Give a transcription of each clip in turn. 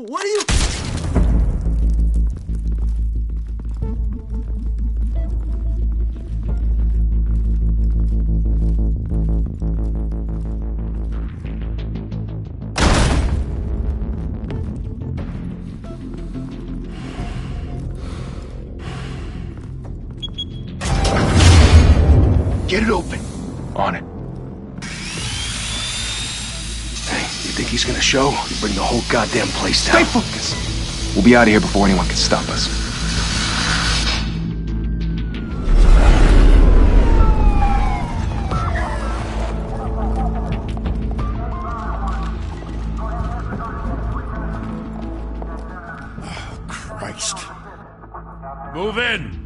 What are you... Get it open. On it. Hey, you think he's gonna show? You bring the whole goddamn place down. Stay focused. We'll be out of here before anyone can stop us. Oh, Christ. Move in!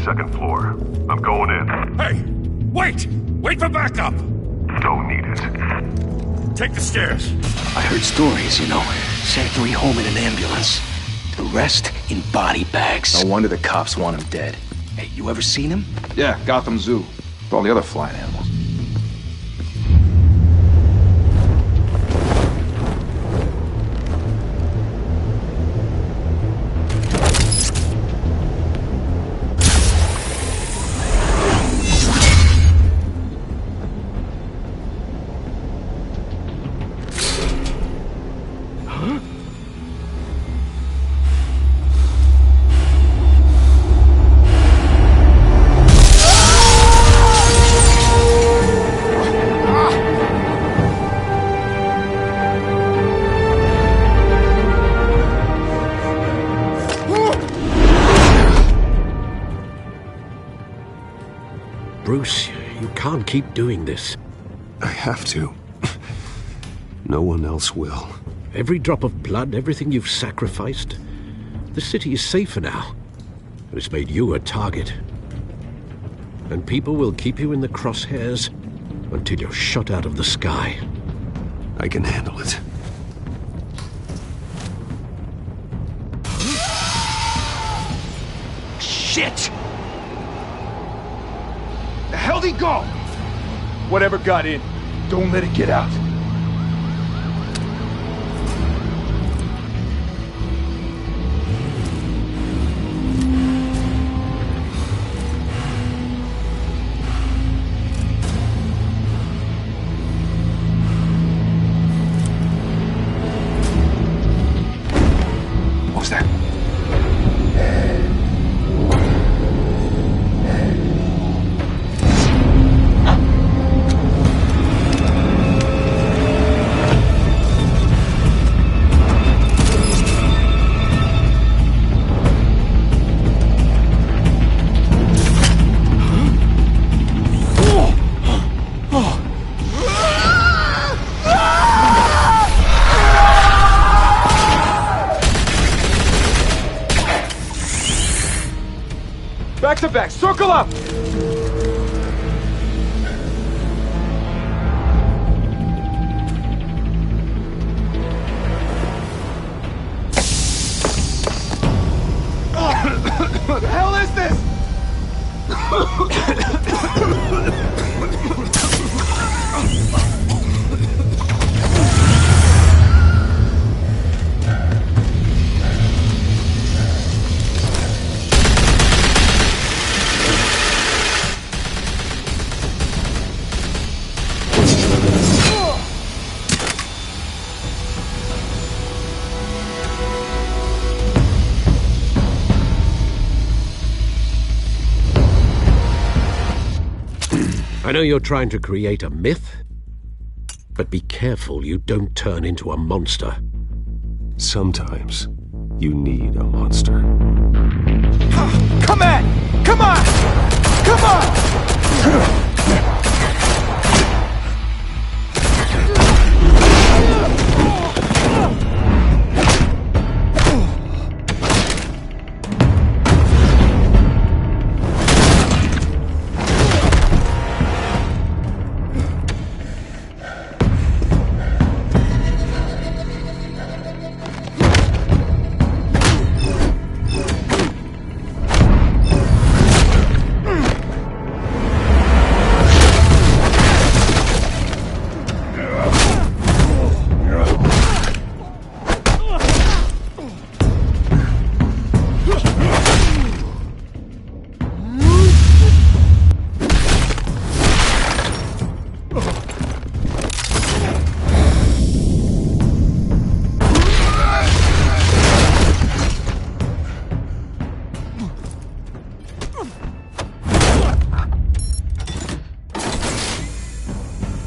Second floor. I'm going in. Hey! Wait! Wait for backup! Don't need it. Take the stairs. I heard stories, you know. Sent 3 home in an ambulance. The rest in body bags. No wonder the cops want him dead. Hey, you ever seen him? Yeah, Gotham Zoo. With all the other flying animals. Bruce, you can't keep doing this. I have to. No one else will. Every drop of blood, everything you've sacrificed. The city is safer now. And it's made you a target. And people will keep you in the crosshairs until you're shot out of the sky. I can handle it. Shit! The hell'd he go? Whatever got in, don't let it get out. What was that? Back to back, circle up! What the hell is this? I know you're trying to create a myth, but be careful you don't turn into a monster. Sometimes you need a monster. Come on! Come on! Come on!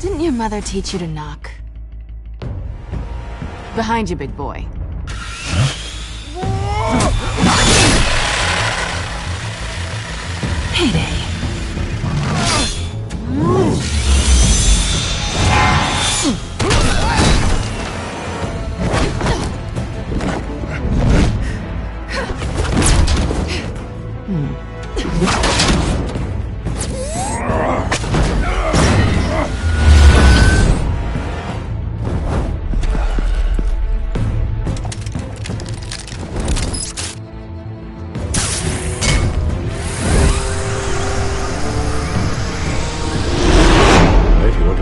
Didn't your mother teach you to knock? Behind you, big boy. Payday.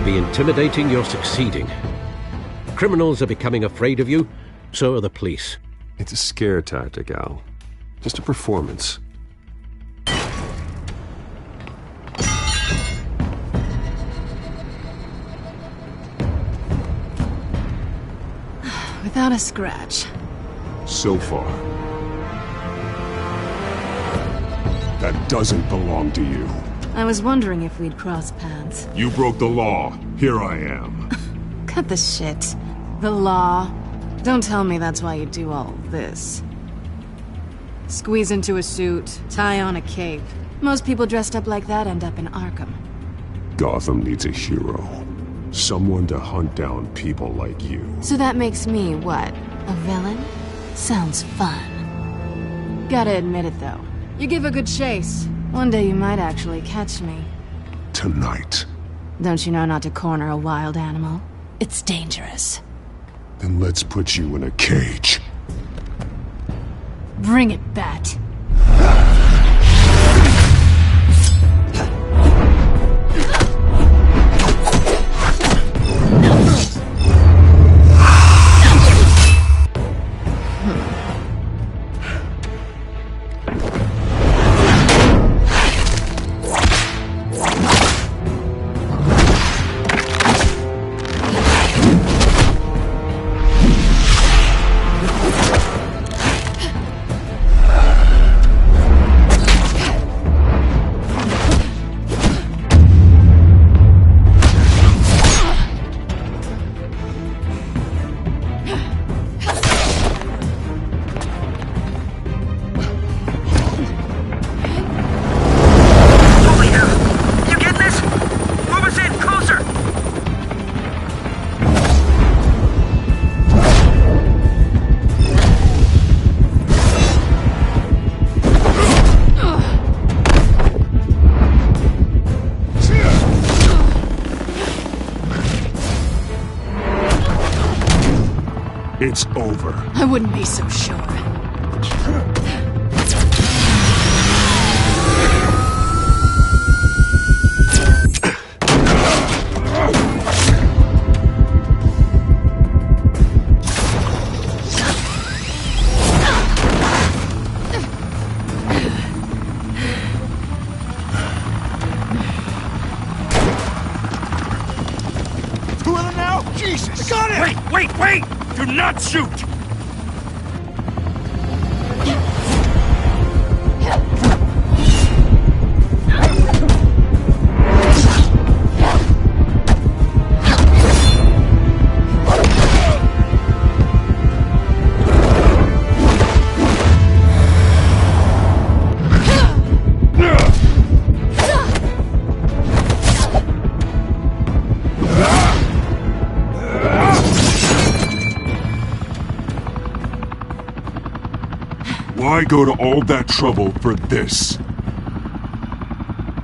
Intimidating, you're succeeding. Criminals are becoming afraid of you, so are the police. It's a scare tactic, Al. Just a performance. Without a scratch. So far. That doesn't belong to you. I was wondering if we'd cross paths. You broke the law. Here I am. Cut the shit. The law. Don't tell me that's why you do all this. Squeeze into a suit, tie on a cape. Most people dressed up like that end up in Arkham. Gotham needs a hero. Someone to hunt down people like you. So that makes me, what, a villain? Sounds fun. Gotta admit it, though. You give a good chase. One day you might actually catch me. Tonight. Don't you know not to corner a wild animal? It's dangerous. Then let's put you in a cage. Bring it, Bat. It's over. I wouldn't be so sure. Who are they now? Jesus! Got it! Wait! Do not shoot! Why go to all that trouble for this?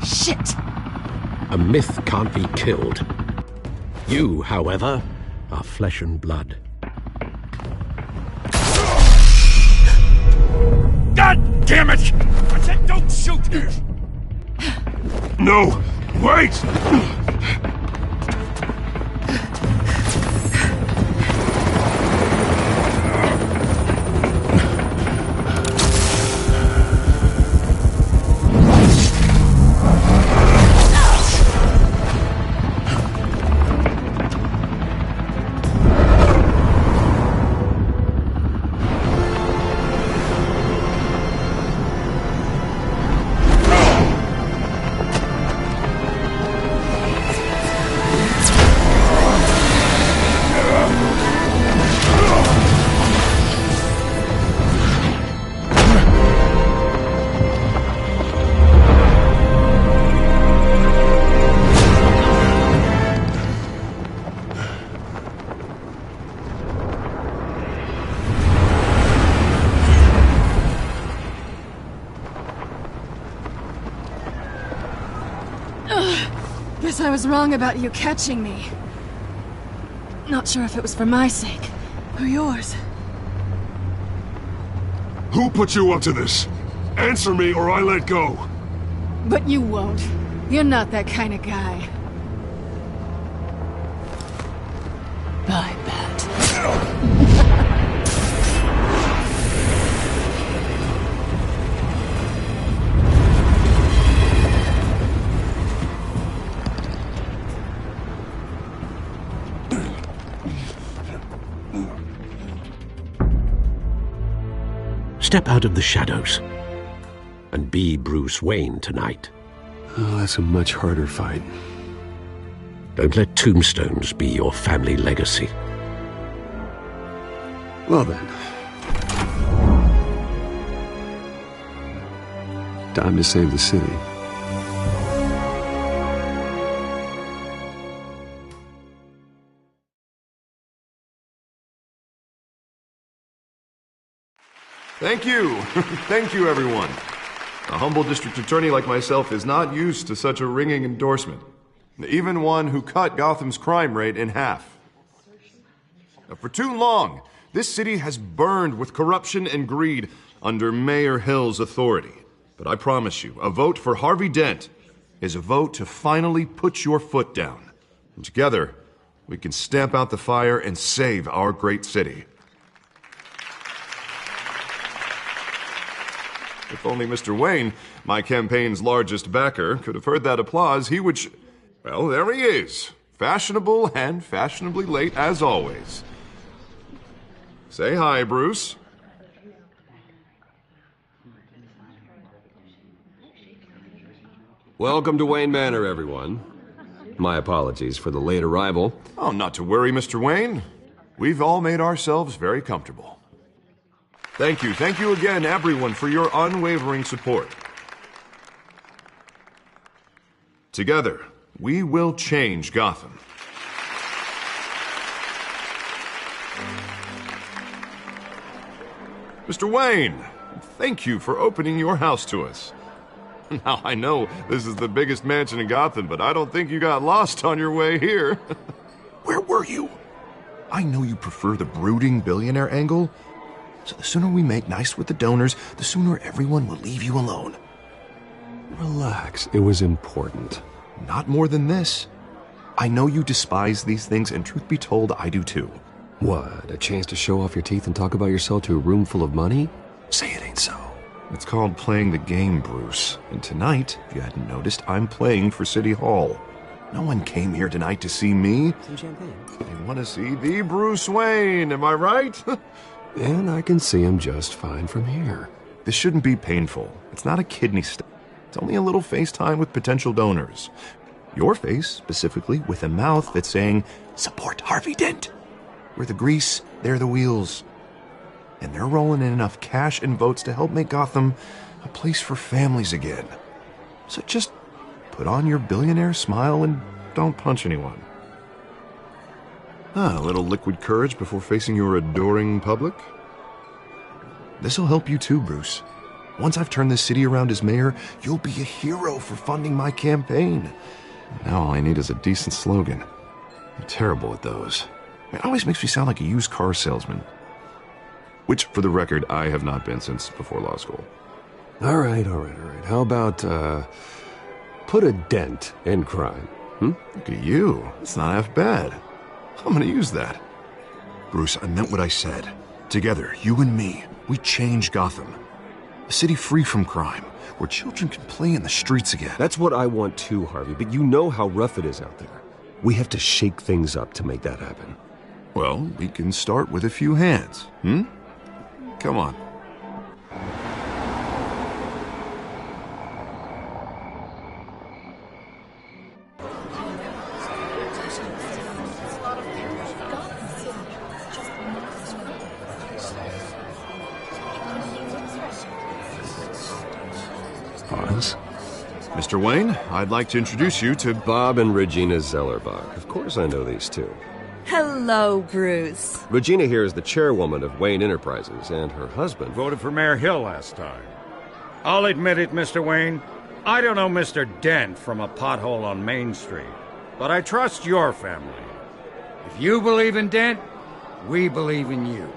Shit! A myth can't be killed. You, however, are flesh and blood. God damn it! I said don't shoot! No! Wait! Guess I was wrong about you catching me. Not sure if it was for my sake, or yours. Who put you up to this? Answer me or I let go. But you won't. You're not that kind of guy. I bet. Step out of the shadows and be Bruce Wayne tonight. Oh, that's a much harder fight. Don't let tombstones be your family legacy. Well then. Time to save the city. Thank you. Thank you, everyone. A humble district attorney like myself is not used to such a ringing endorsement. Even one who cut Gotham's crime rate in half. For too long, this city has burned with corruption and greed under Mayor Hill's authority. But I promise you, a vote for Harvey Dent is a vote to finally put your foot down. And together, we can stamp out the fire and save our great city. If only Mr. Wayne, my campaign's largest backer, could have heard that applause, he would... Well, there he is. Fashionable and fashionably late as always. Say hi, Bruce. Welcome to Wayne Manor, everyone. My apologies for the late arrival. Oh, not to worry, Mr. Wayne. We've all made ourselves very comfortable. Thank you again, everyone, for your unwavering support. Together, we will change Gotham. Mr. Wayne, thank you for opening your house to us. Now, I know this is the biggest mansion in Gotham, but I don't think you got lost on your way here. Where were you? I know you prefer the brooding billionaire angle, so the sooner we make nice with the donors, the sooner everyone will leave you alone. Relax, it was important. Not more than this. I know you despise these things, and truth be told, I do too. What, a chance to show off your teeth and talk about yourself to a room full of money? Say it ain't so. It's called playing the game, Bruce. And tonight, if you hadn't noticed, I'm playing for City Hall. No one came here tonight to see me. Some champagne. They want to see the Bruce Wayne, am I right? And I can see him just fine from here. This shouldn't be painful. It's not a kidney stone. It's only a little FaceTime with potential donors. Your face, specifically, with a mouth that's saying, support Harvey Dent. We're the grease, they're the wheels. And they're rolling in enough cash and votes to help make Gotham a place for families again. So just put on your billionaire smile and don't punch anyone. A little liquid courage before facing your adoring public. This'll help you too, Bruce. Once I've turned this city around as mayor, you'll be a hero for funding my campaign. Now all I need is a decent slogan. I'm terrible at those. It always makes me sound like a used car salesman. Which, for the record, I have not been since before law school. All right. How about, put a dent in crime, Look at you. It's not half bad. I'm gonna use that. Bruce, I meant what I said. Together, you and me, we change Gotham. A city free from crime, where children can play in the streets again. That's what I want too, Harvey, but you know how rough it is out there. We have to shake things up to make that happen. Well, we can start with a few hands, Come on. Pause. Mr. Wayne, I'd like to introduce you to Bob and Regina Zellerbach. Of course I know these two. Hello, Bruce. Regina here is the chairwoman of Wayne Enterprises, and her husband... Voted for Mayor Hill last time. I'll admit it, Mr. Wayne. I don't know Mr. Dent from a pothole on Main Street, but I trust your family. If you believe in Dent, we believe in you.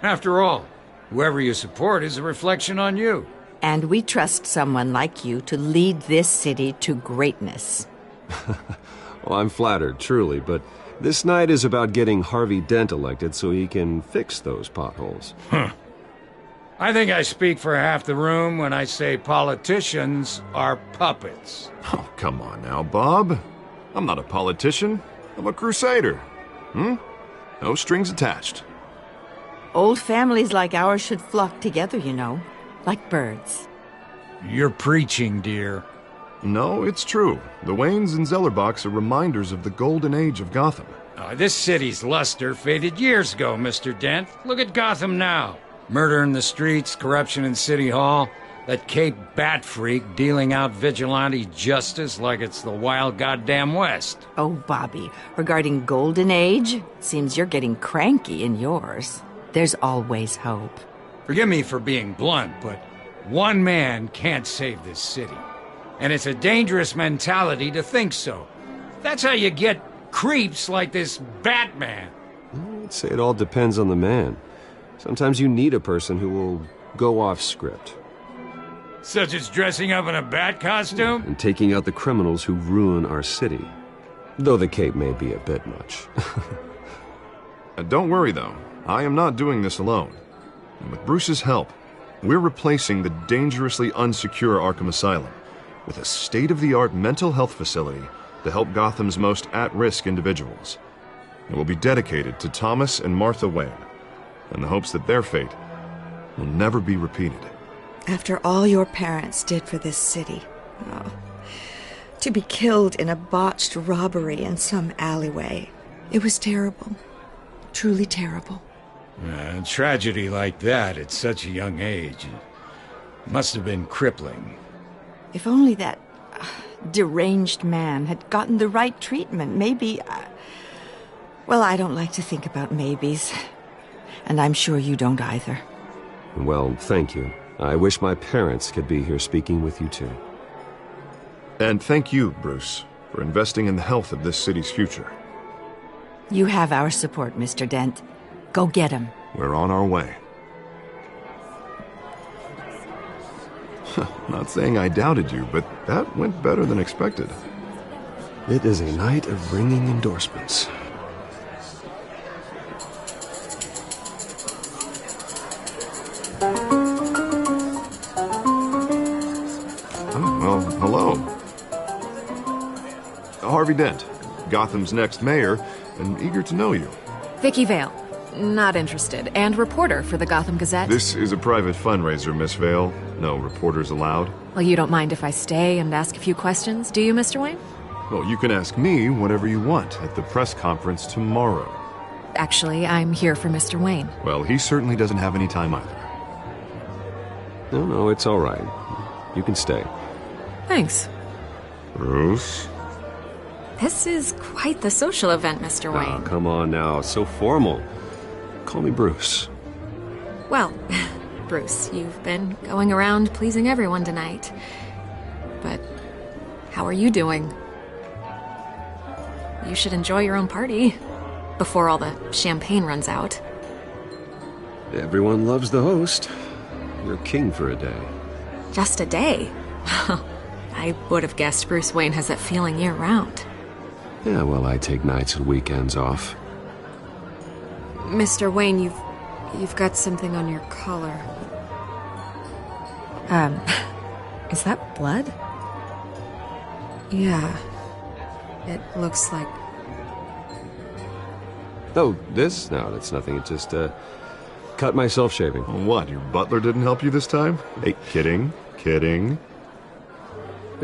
After all, whoever you support is a reflection on you. And we trust someone like you to lead this city to greatness. Well, I'm flattered, truly, but this night is about getting Harvey Dent elected so he can fix those potholes. I think I speak for half the room when I say politicians are puppets. Oh, come on now, Bob. I'm not a politician. I'm a crusader. No strings attached. Old families like ours should flock together, you know, like birds. You're preaching, dear. No, it's true. The Waynes and Zellerbachs are reminders of the golden age of Gotham. This city's luster faded years ago, Mr. Dent. Look at Gotham now. Murder in the streets, corruption in City Hall, that Cape Bat freak dealing out vigilante justice like it's the wild goddamn West. Oh, Bobby, regarding Golden Age, seems you're getting cranky in yours. There's always hope. Forgive me for being blunt, but one man can't save this city. And it's a dangerous mentality to think so. That's how you get creeps like this Batman. I'd say it all depends on the man. Sometimes you need a person who will go off script. Such as dressing up in a bat costume? And taking out the criminals who ruin our city. Though the cape may be a bit much. Don't worry, though. I am not doing this alone. And with Bruce's help, we're replacing the dangerously unsecure Arkham Asylum with a state-of-the-art mental health facility to help Gotham's most at-risk individuals. It will be dedicated to Thomas and Martha Wayne, in the hopes that their fate will never be repeated. After all your parents did for this city, to be killed in a botched robbery in some alleyway, it was terrible. Truly terrible. A tragedy like that at such a young age must have been crippling. If only that deranged man had gotten the right treatment, maybe... well, I don't like to think about maybes. And I'm sure you don't either. Well, thank you. I wish my parents could be here speaking with you too. And thank you, Bruce, for investing in the health of this city's future. You have our support, Mr. Dent. Go get him. We're on our way. Not saying I doubted you, but that went better than expected. It is a night of ringing endorsements. Well, hello. Harvey Dent, Gotham's next mayor, and eager to know you. Vicky Vale. Not interested. And reporter for the Gotham Gazette. This is a private fundraiser, Miss Vale. No reporters allowed. Well, you don't mind if I stay and ask a few questions, do you, Mr. Wayne? Well, you can ask me whatever you want at the press conference tomorrow. Actually, I'm here for Mr. Wayne. Well, he certainly doesn't have any time either. No, it's all right. You can stay. Thanks. Bruce? This is quite the social event, Mr. Wayne. Oh, come on now. So formal. Call me Bruce. Well, Bruce, you've been going around pleasing everyone tonight. But how are you doing? You should enjoy your own party before all the champagne runs out. Everyone loves the host. You're king for a day. Just a day? I would have guessed Bruce Wayne has that feeling year-round. Yeah, well, I take nights and weekends off. Mr. Wayne, you've got something on your collar. Is that blood? Yeah. It looks like... Oh, this? No, that's nothing. It just, cut myself shaving. What, your butler didn't help you this time? Hey, kidding.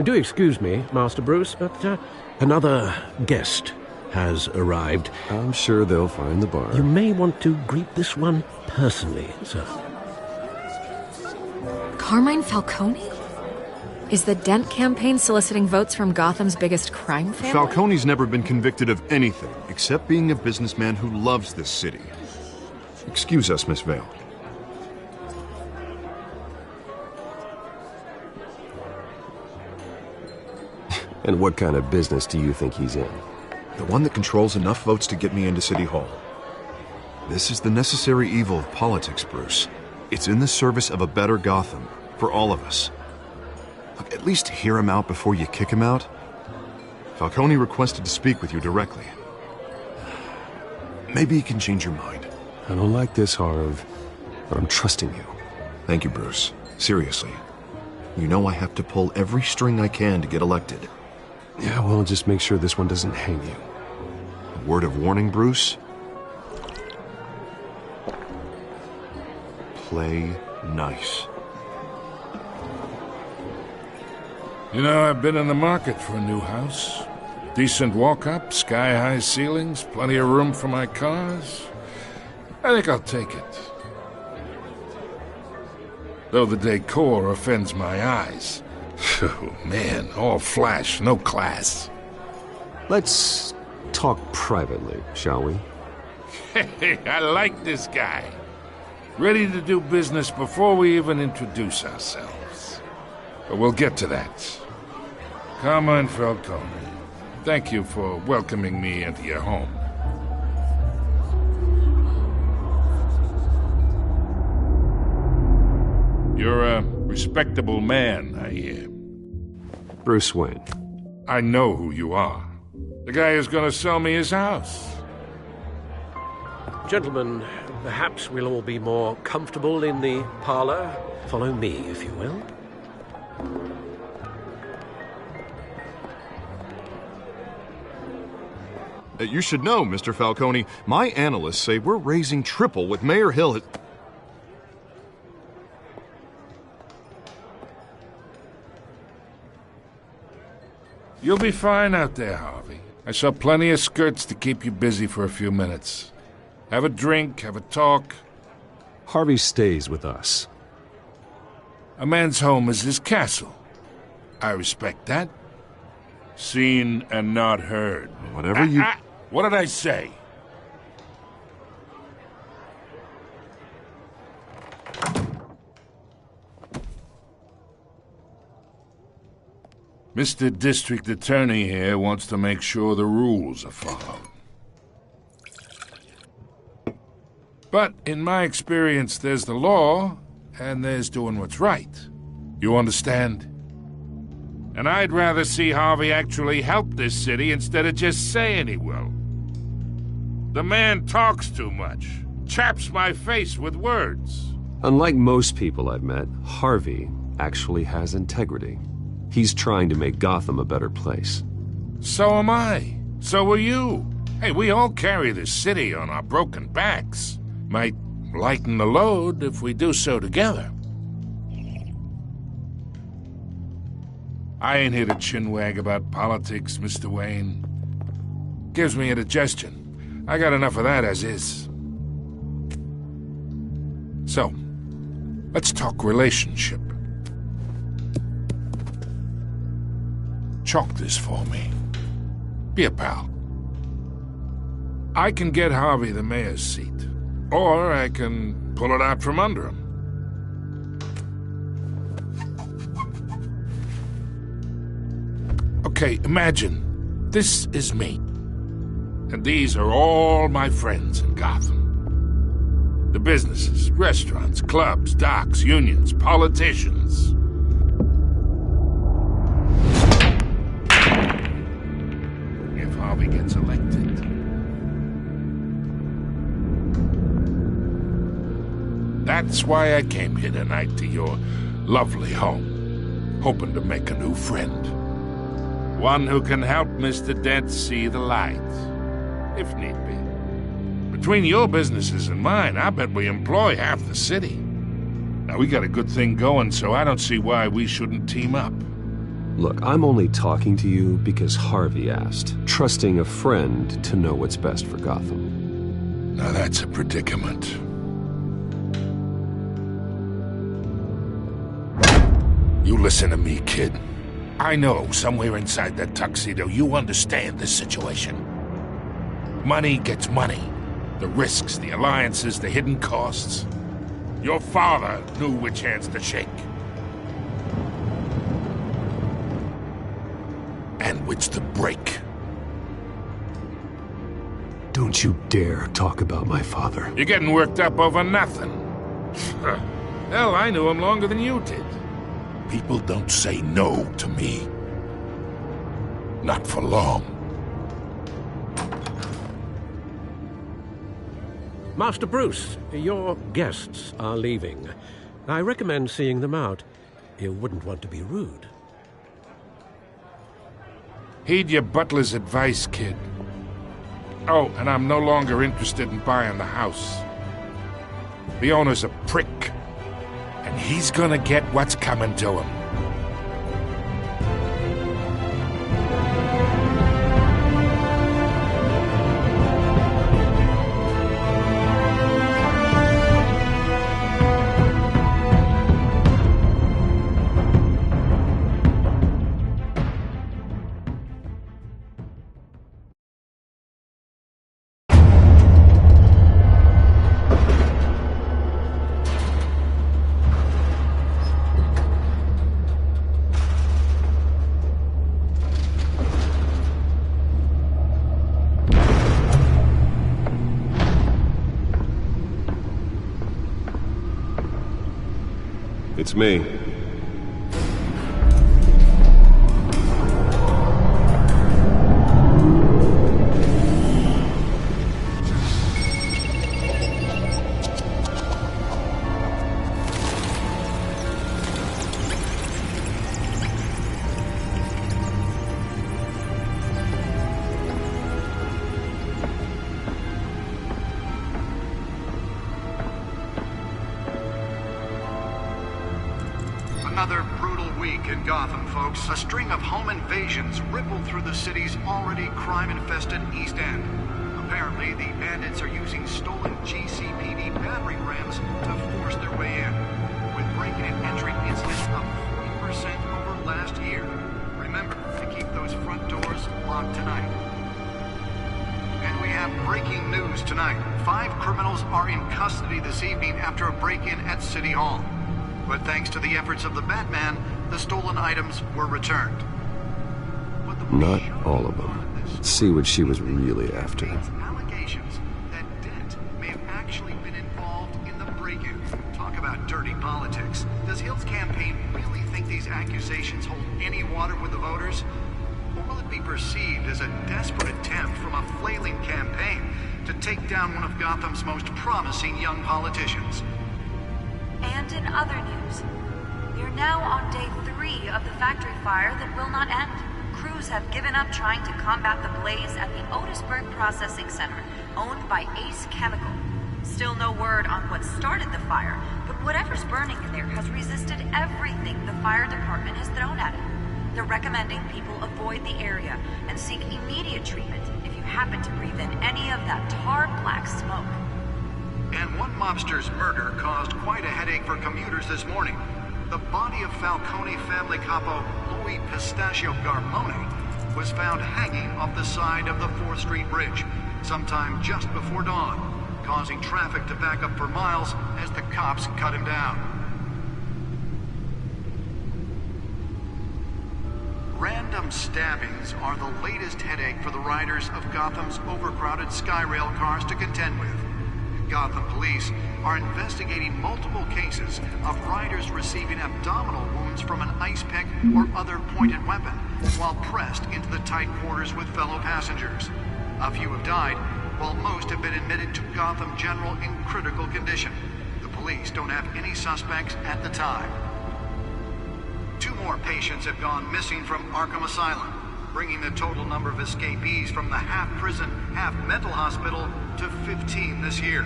Do excuse me, Master Bruce, but another guest has arrived. I'm sure they'll find the bar. You may want to greet this one personally, sir. Carmine Falcone? Is the Dent campaign soliciting votes from Gotham's biggest crime family? Falcone's never been convicted of anything except being a businessman who loves this city. Excuse us, Miss Vale. And what kind of business do you think he's in? The one that controls enough votes to get me into City Hall. This is the necessary evil of politics, Bruce. It's in the service of a better Gotham, for all of us. Look, at least hear him out before you kick him out. Falcone requested to speak with you directly. Maybe he can change your mind. I don't like this, Harv, but I'm trusting you. Thank you, Bruce. Seriously. You know I have to pull every string I can to get elected. Yeah, well, just make sure this one doesn't hang you. A word of warning, Bruce? Play nice. You know, I've been in the market for a new house. Decent walk-up, sky-high ceilings, plenty of room for my cars. I think I'll take it. Though the decor offends my eyes. Oh, man, all flash, no class. Let's talk privately, shall we? Hey, I like this guy. Ready to do business before we even introduce ourselves. But we'll get to that. Carmine Falcone, thank you for welcoming me into your home. You're a respectable man, I hear. Bruce Wayne. I know who you are. The guy who's gonna sell me his house. Gentlemen, perhaps we'll all be more comfortable in the parlor. Follow me, if you will. You should know, Mr. Falcone, my analysts say we're raising triple with Mayor Hill. You'll be fine out there, Harvey. I saw plenty of skirts to keep you busy for a few minutes. Have a drink, have a talk. Harvey stays with us. A man's home is his castle. I respect that. Seen and not heard. Whatever you... What did I say? Mr. District Attorney here wants to make sure the rules are followed. But in my experience, there's the law, and there's doing what's right. You understand? And I'd rather see Harvey actually help this city instead of just saying he will. The man talks too much, chaps my face with words. Unlike most people I've met, Harvey actually has integrity. He's trying to make Gotham a better place. So am I. So are you. Hey, we all carry this city on our broken backs. Might lighten the load if we do so together. I ain't here to chinwag about politics, Mr. Wayne. Gives me indigestion. I got enough of that as is. So, let's talk relationship. Chalk this for me. Be a pal. I can get Harvey the mayor's seat, or I can pull it out from under him. Okay, imagine this is me, and these are all my friends in Gotham. The businesses, restaurants, clubs, docks, unions, politicians. If Harvey gets elected. That's why I came here tonight to your lovely home, hoping to make a new friend. One who can help Mr. Dent see the light, if need be. Between your businesses and mine, I bet we employ half the city. Now, we got a good thing going, so I don't see why we shouldn't team up. Look, I'm only talking to you because Harvey asked, trusting a friend to know what's best for Gotham. Now that's a predicament. You listen to me, kid. I know somewhere inside that tuxedo you understand this situation. Money gets money. The risks, the alliances, the hidden costs. Your father knew which hands to shake. And it's the break. Don't you dare talk about my father. You're getting worked up over nothing. Hell, I knew him longer than you did. People don't say no to me. Not for long. Master Bruce, your guests are leaving. I recommend seeing them out. You wouldn't want to be rude. Heed your butler's advice, kid. Oh, and I'm no longer interested in buying the house. The owner's a prick, and he's gonna get what's coming to him. It's me. Another brutal week in Gotham, folks. A string of home invasions rippled through the city's already crime-infested East End. Apparently, the bandits are using stolen GCPD battering rams to force their way in, with breaking and entering incidents up 40% over last year. Remember to keep those front doors locked tonight. And we have breaking news tonight. 5 criminals are in custody this evening after a break-in at City Hall. But thanks to the efforts of the Batman, the stolen items were returned. Not all of them. Let's see what she was really after. Allegations that Dent may have actually been involved in the break-in. Talk about dirty politics. Does Hill's campaign really think these accusations hold any water with the voters? Or will it be perceived as a desperate attempt from a flailing campaign to take down one of Gotham's most promising young politicians? And in other news, we're now on day 3 of the factory fire that will not end. Crews have given up trying to combat the blaze at the Otisburg Processing Center, owned by Ace Chemical. Still no word on what started the fire, but whatever's burning in there has resisted everything the fire department has thrown at it. They're recommending people avoid the area and seek immediate treatment if you happen to breathe in any of that tar black smoke. And one mobster's murder caused quite a headache for commuters this morning. The body of Falcone family capo Louis Pistachio Garmone was found hanging off the side of the 4th Street Bridge sometime just before dawn, causing traffic to back up for miles as the cops cut him down. Random stabbings are the latest headache for the riders of Gotham's overcrowded Skyrail cars to contend with. Gotham police are investigating multiple cases of riders receiving abdominal wounds from an ice pick or other pointed weapon while pressed into the tight quarters with fellow passengers. A few have died, while most have been admitted to Gotham General in critical condition. The police don't have any suspects at the time. 2 more patients have gone missing from Arkham Asylum, bringing the total number of escapees from the half-prison, half-mental hospital to 15 this year.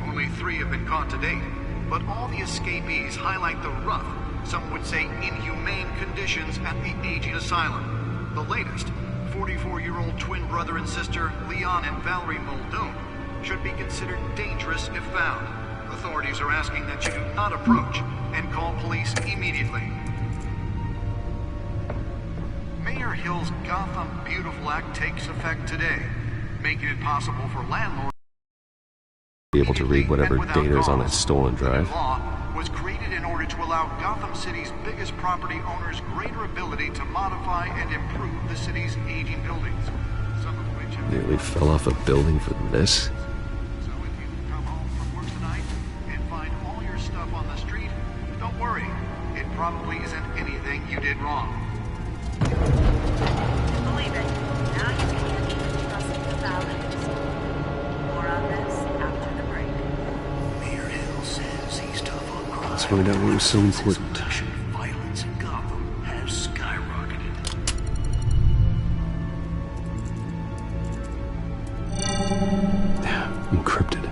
Only 3 have been caught to date, but all the escapees highlight the rough, some would say inhumane conditions at the aging asylum. The latest, 44-year-old twin brother and sister Leon and Valerie Muldoon, should be considered dangerous if found. Authorities are asking that you do not approach and call police immediately. Mayor Hill's Gotham Beautiful Act takes effect today, making it possible for landlords Be able to read whatever data is on that stolen drive. law was created in order to allow Gotham City's biggest property owners greater ability to modify and improve the city's aging buildings. Some of which have... Nearly fell off a building for this? So if you come home from work tonight and find all your stuff on the street, don't worry. It probably isn't anything you did wrong. Believe it. Now you can't even trust the values. More on this after the break. Mayor Hill says he's tough on crime. Let's find out what was so important. Violence in Gotham has skyrocketed. Encrypted.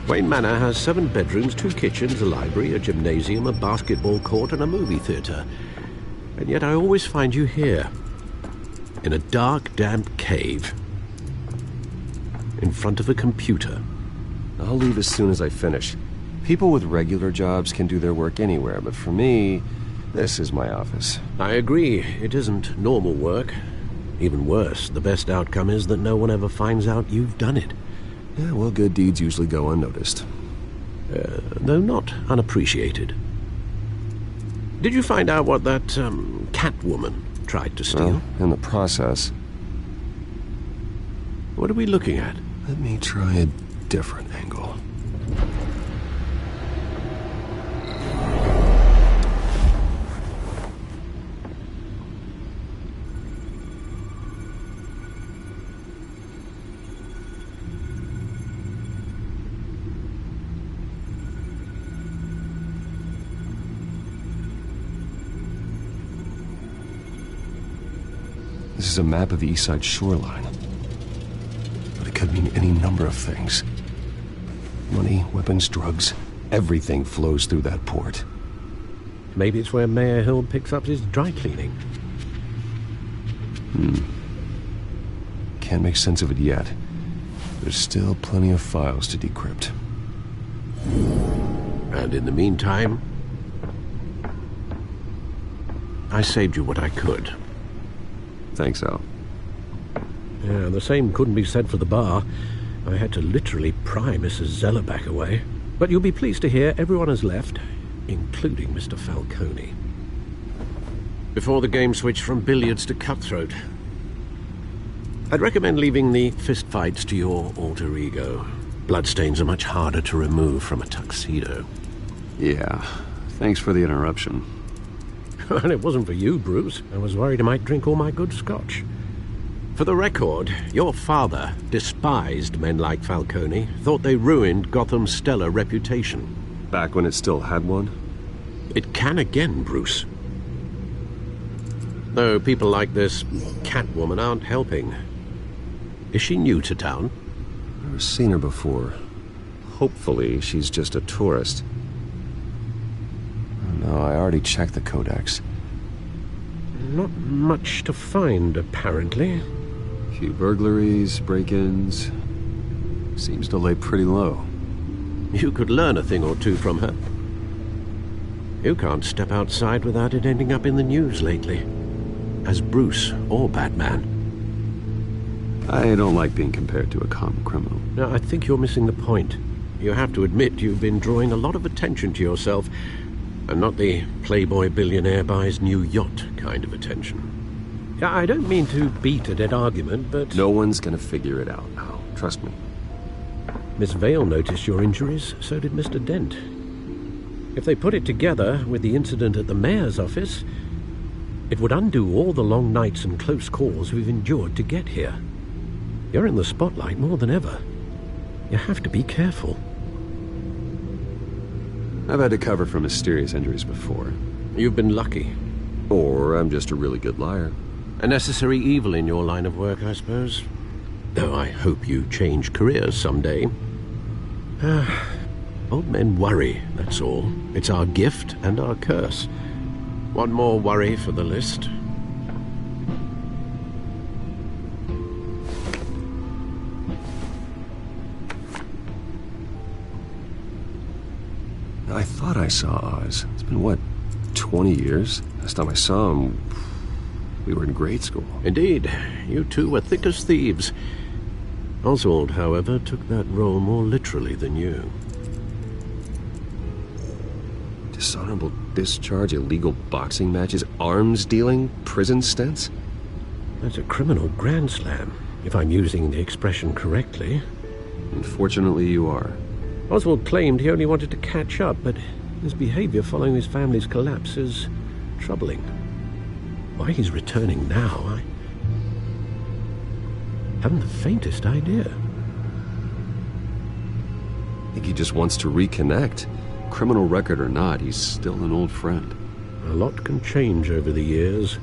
Wayne Manor has 7 bedrooms, 2 kitchens, a library, a gymnasium, a basketball court, and a movie theatre. And yet I always find you here, in a dark, damp cave, in front of a computer. I'll leave as soon as I finish. People with regular jobs can do their work anywhere, but for me, this is my office. I agree, it isn't normal work. Even worse, the best outcome is that no one ever finds out you've done it. Yeah, well, good deeds usually go unnoticed. Though not unappreciated. Did you find out what that, Catwoman tried to steal? Well, in the process. What are we looking at? Let me try a different angle. This is a map of the East Side shoreline. But it could mean any number of things. Money, weapons, drugs, everything flows through that port. Maybe it's where Mayor Hill picks up his dry cleaning. Can't make sense of it yet. There's still plenty of files to decrypt. And in the meantime, I saved you what I could. Thanks, Al. Yeah, the same couldn't be said for the bar. I had to literally pry Mrs. Zeller back away. But you'll be pleased to hear everyone has left, including Mr. Falcone. Before the game switched from billiards to cutthroat. I'd recommend leaving the fistfights to your alter ego. Bloodstains are much harder to remove from a tuxedo. Yeah, thanks for the interruption. And it wasn't for you, Bruce. I was worried I might drink all my good scotch. For the record, your father despised men like Falcone, thought they ruined Gotham's stellar reputation. Back when it still had one? It can again, Bruce. Though people like this Catwoman aren't helping. Is she new to town? Never seen her before. Hopefully, she's just a tourist. No, I already checked the codex. Not much to find, apparently. A few burglaries, break-ins. Seems to lay pretty low. You could learn a thing or two from her. You can't step outside without it ending up in the news lately. As Bruce or Batman. I don't like being compared to a common criminal. No, I think you're missing the point. You have to admit you've been drawing a lot of attention to yourself. And not the playboy billionaire buys new yacht kind of attention. I don't mean to beat a dead argument, but... No one's gonna figure it out now. Trust me. Miss Vale noticed your injuries, so did Mr. Dent. If they put it together with the incident at the mayor's office, it would undo all the long nights and close calls we've endured to get here. You're in the spotlight more than ever. You have to be careful. I've had to cover for mysterious injuries before. You've been lucky. Or I'm just a really good liar. A necessary evil in your line of work, I suppose. Though I hope you change careers someday. Old men worry, that's all. It's our gift and our curse. One more worry for the list. I thought I saw Oz. It's been, what, 20 years? Last time I saw him, we were in grade school. Indeed. You two were thick as thieves. Oswald, however, took that role more literally than you. Dishonorable discharge, illegal boxing matches, arms dealing, prison stints? That's a criminal grand slam, if I'm using the expression correctly. Unfortunately, you are. Oswald claimed he only wanted to catch up, but his behavior following his family's collapse is troubling. Why he's returning now, I haven't the faintest idea. I think he just wants to reconnect. Criminal record or not, he's still an old friend. A lot can change over the years.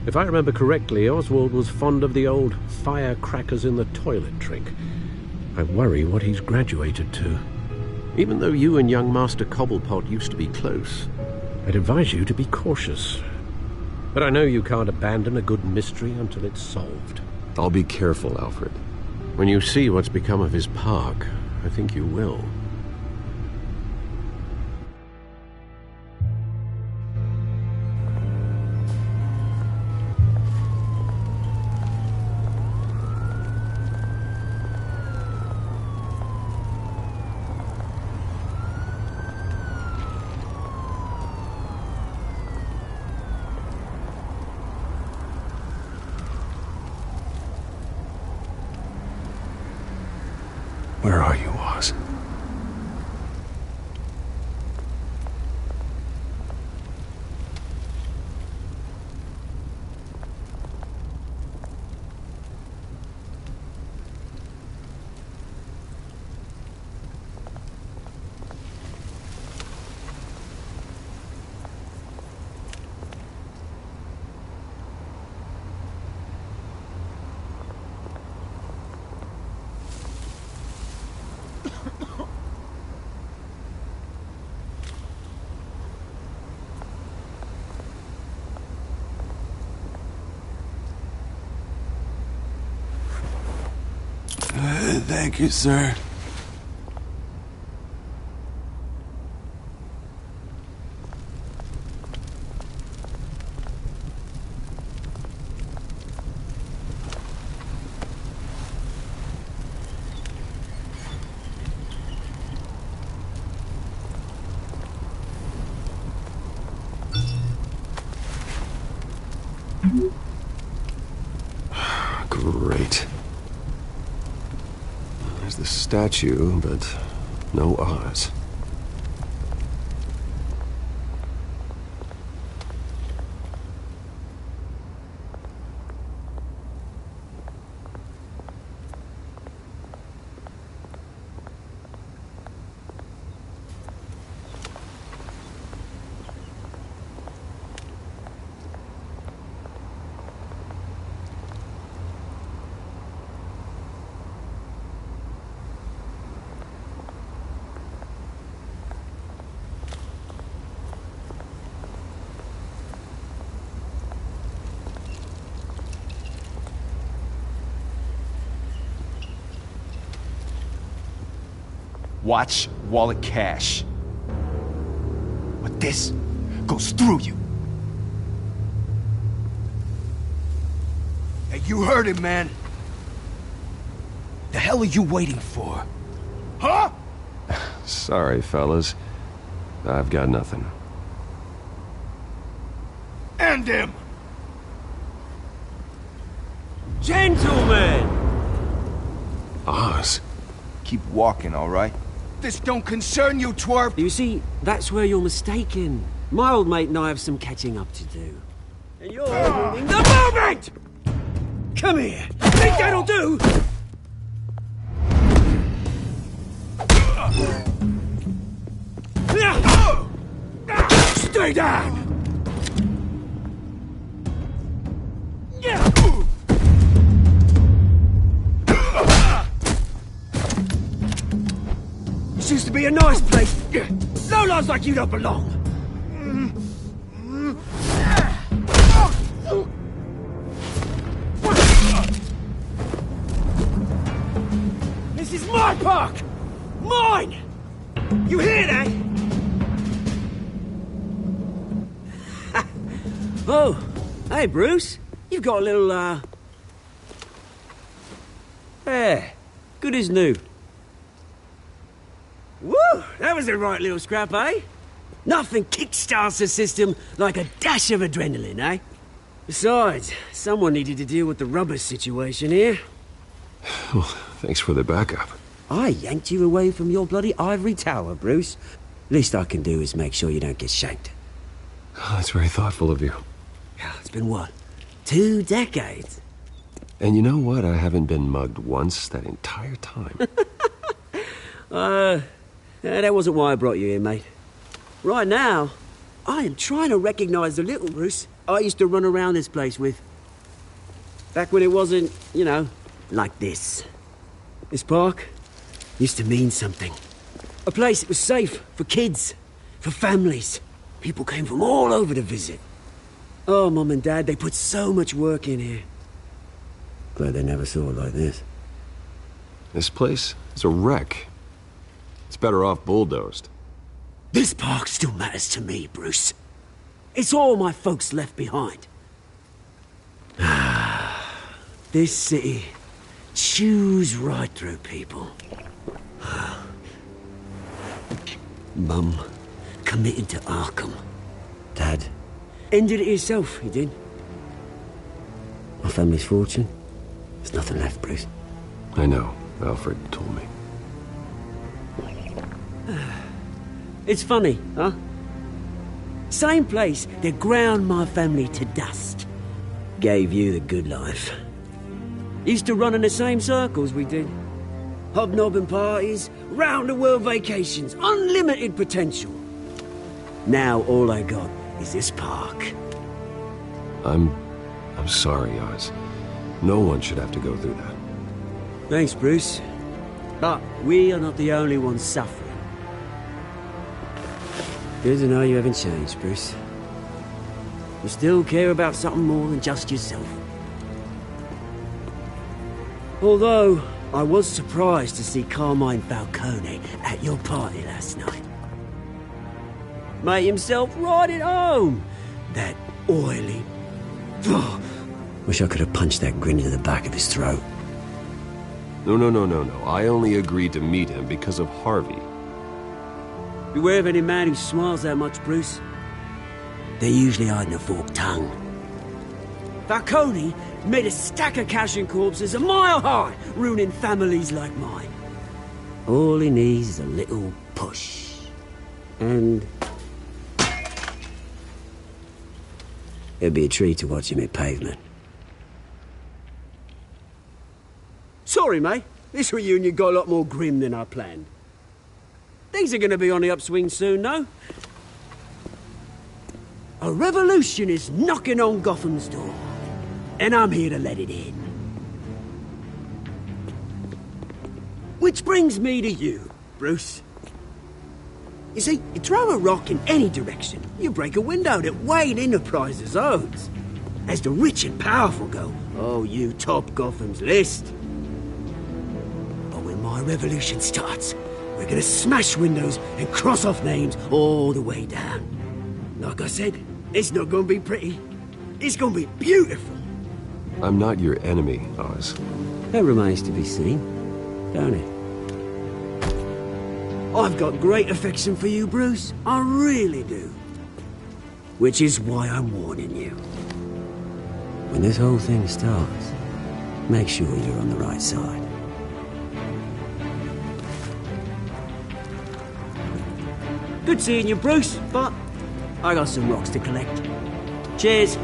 If I remember correctly, Oswald was fond of the old firecrackers in the toilet trick. I worry what he's graduated to. Even though you and young Master Cobblepot used to be close, I'd advise you to be cautious. But I know you can't abandon a good mystery until it's solved. I'll be careful, Alfred. When you see what's become of his park, I think you will. Where are you, Oz? Thank you, sir. Great. There's the statue, but no Oz. Watch wallet cash. But this goes through you. Hey, you heard it, man. The hell are you waiting for? Huh? Sorry, fellas. I've got nothing. End him! Gentlemen! Oz? Keep walking, all right? This don't concern you, twerp! You see, that's where you're mistaken. My old mate and I have some catching up to do. And you're ruining the moment! Come here! Think that'll do? Stay down! This used to be a nice place. No lives like you don't belong. This is my park! Mine! You hear that? Oh, hey, Bruce. You've got a little, There. Good as new. Woo! That was a right little scrap, eh? Nothing kickstarts the system like a dash of adrenaline, eh? Besides, someone needed to deal with the rubber situation here. Well, thanks for the backup. I yanked you away from your bloody ivory tower, Bruce. Least I can do is make sure you don't get shanked. Oh, that's very thoughtful of you. Yeah, it's been what? 2 decades? And you know what? I haven't been mugged once that entire time. That wasn't why I brought you here, mate. Right now, I am trying to recognize the little Bruce I used to run around this place with. Back when it wasn't, you know, like this. This park used to mean something. A place that was safe for kids, for families. People came from all over to visit. Oh, Mum and Dad, they put so much work in here. Glad they never saw it like this. This place is a wreck. It's better off bulldozed. This park still matters to me, Bruce. It's all my folks left behind. This city chews right through people. Mum committed to Arkham. Dad ended it himself, he did. My family's fortune, there's nothing left, Bruce. I know. Alfred told me. It's funny, huh? Same place that ground my family to dust. Gave you the good life. Used to run in the same circles we did. Hobnobbing parties, round-the-world vacations, unlimited potential. Now all I got is this park. I'm sorry, Oz. No one should have to go through that. Thanks, Bruce. But we are not the only ones suffering. Good to know you haven't changed, Bruce. You still care about something more than just yourself. Although, I was surprised to see Carmine Falcone at your party last night. Made himself right at home. That oily... Oh, wish I could have punched that grin into the back of his throat. No. I only agreed to meet him because of Harvey. Beware of any man who smiles that much, Bruce. They're usually hiding a forked tongue. Falcone made a stack of cash and corpses a mile high, ruining families like mine. All he needs is a little push. And... it'd be a treat to watch him hit pavement. Sorry, mate. This reunion got a lot more grim than I planned. Things are going to be on the upswing soon, no? A revolution is knocking on Gotham's door, and I'm here to let it in. Which brings me to you, Bruce. You see, you throw a rock in any direction, you break a window that Wayne Enterprises owns. As the rich and powerful go, oh, you top Gotham's list. But when my revolution starts, we're gonna smash windows and cross off names all the way down. Like I said, it's not gonna be pretty. It's gonna be beautiful. I'm not your enemy, Oz. That remains to be seen, don't it? I've got great affection for you, Bruce. I really do. Which is why I'm warning you. When this whole thing starts, make sure you're on the right side. Good seeing you, Bruce, but I got some rocks to collect. Cheers.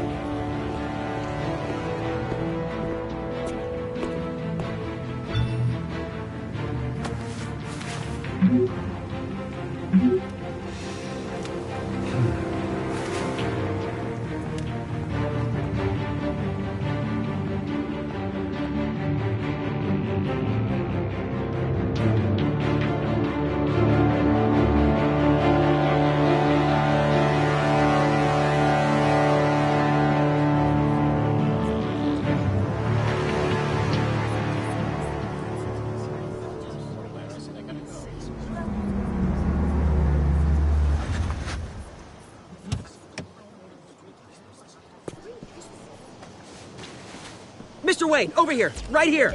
Mr. Wayne, over here, right here.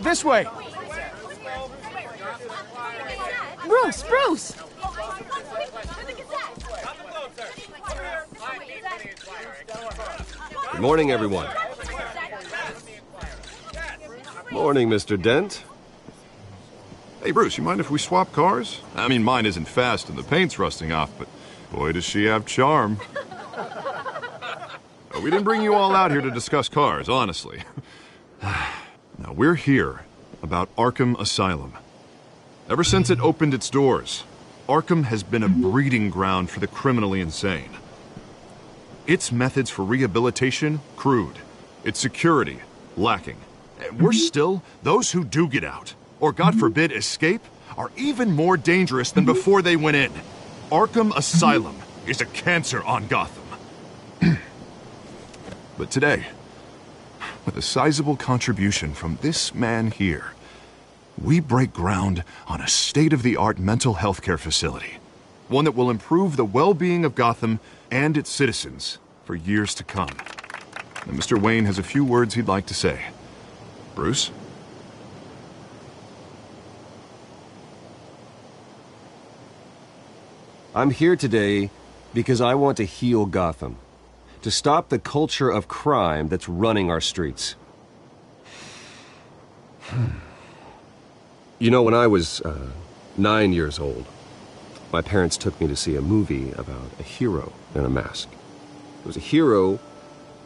This way. Bruce! Morning, everyone. Morning, Mr. Dent. Hey, Bruce, you mind if we swap cars? I mean, mine isn't fast and the paint's rusting off, but boy, does she have charm. We didn't bring you all out here to discuss cars, honestly. Now, we're here about Arkham Asylum. Ever since it opened its doors, Arkham has been a breeding ground for the criminally insane. Its methods for rehabilitation, crude. Its security, lacking. And worse still, those who do get out, or God forbid escape, are even more dangerous than before they went in. Arkham Asylum is a cancer on Gotham. But today, with a sizable contribution from this man here, we break ground on a state-of-the-art mental health care facility. One that will improve the well-being of Gotham and its citizens for years to come. And Mr. Wayne has a few words he'd like to say. Bruce? I'm here today because I want to heal Gotham. To stop the culture of crime that's running our streets. You know, when I was 9 years old, my parents took me to see a movie about a hero in a mask. It was a hero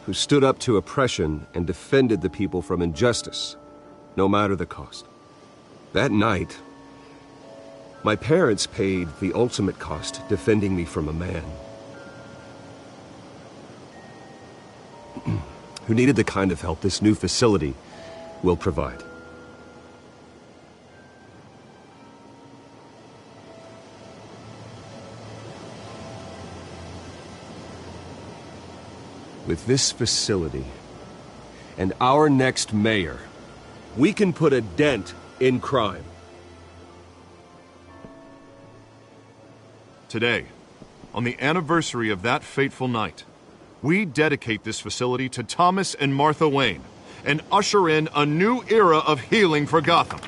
who stood up to oppression and defended the people from injustice, no matter the cost. That night, my parents paid the ultimate cost defending me from a man who needed the kind of help this new facility will provide. With this facility and our next mayor, we can put a dent in crime. Today, on the anniversary of that fateful night, we dedicate this facility to Thomas and Martha Wayne and usher in a new era of healing for Gotham.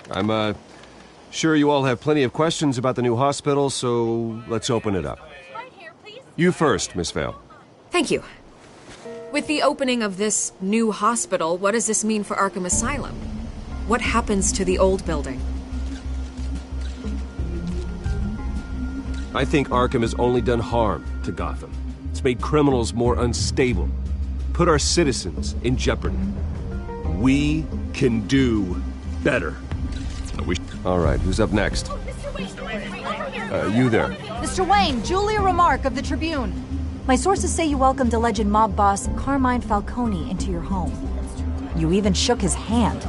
I'm sure you all have plenty of questions about the new hospital, so let's open it up. You first, Miss Vale. Thank you. With the opening of this new hospital, what does this mean for Arkham Asylum? What happens to the old building? I think Arkham has only done harm to Gotham. It's made criminals more unstable, put our citizens in jeopardy. We can do better. All right, who's up next? You there. Mr. Wayne, Julia Remark of the Tribune. My sources say you welcomed alleged mob boss Carmine Falcone into your home. You even shook his hand.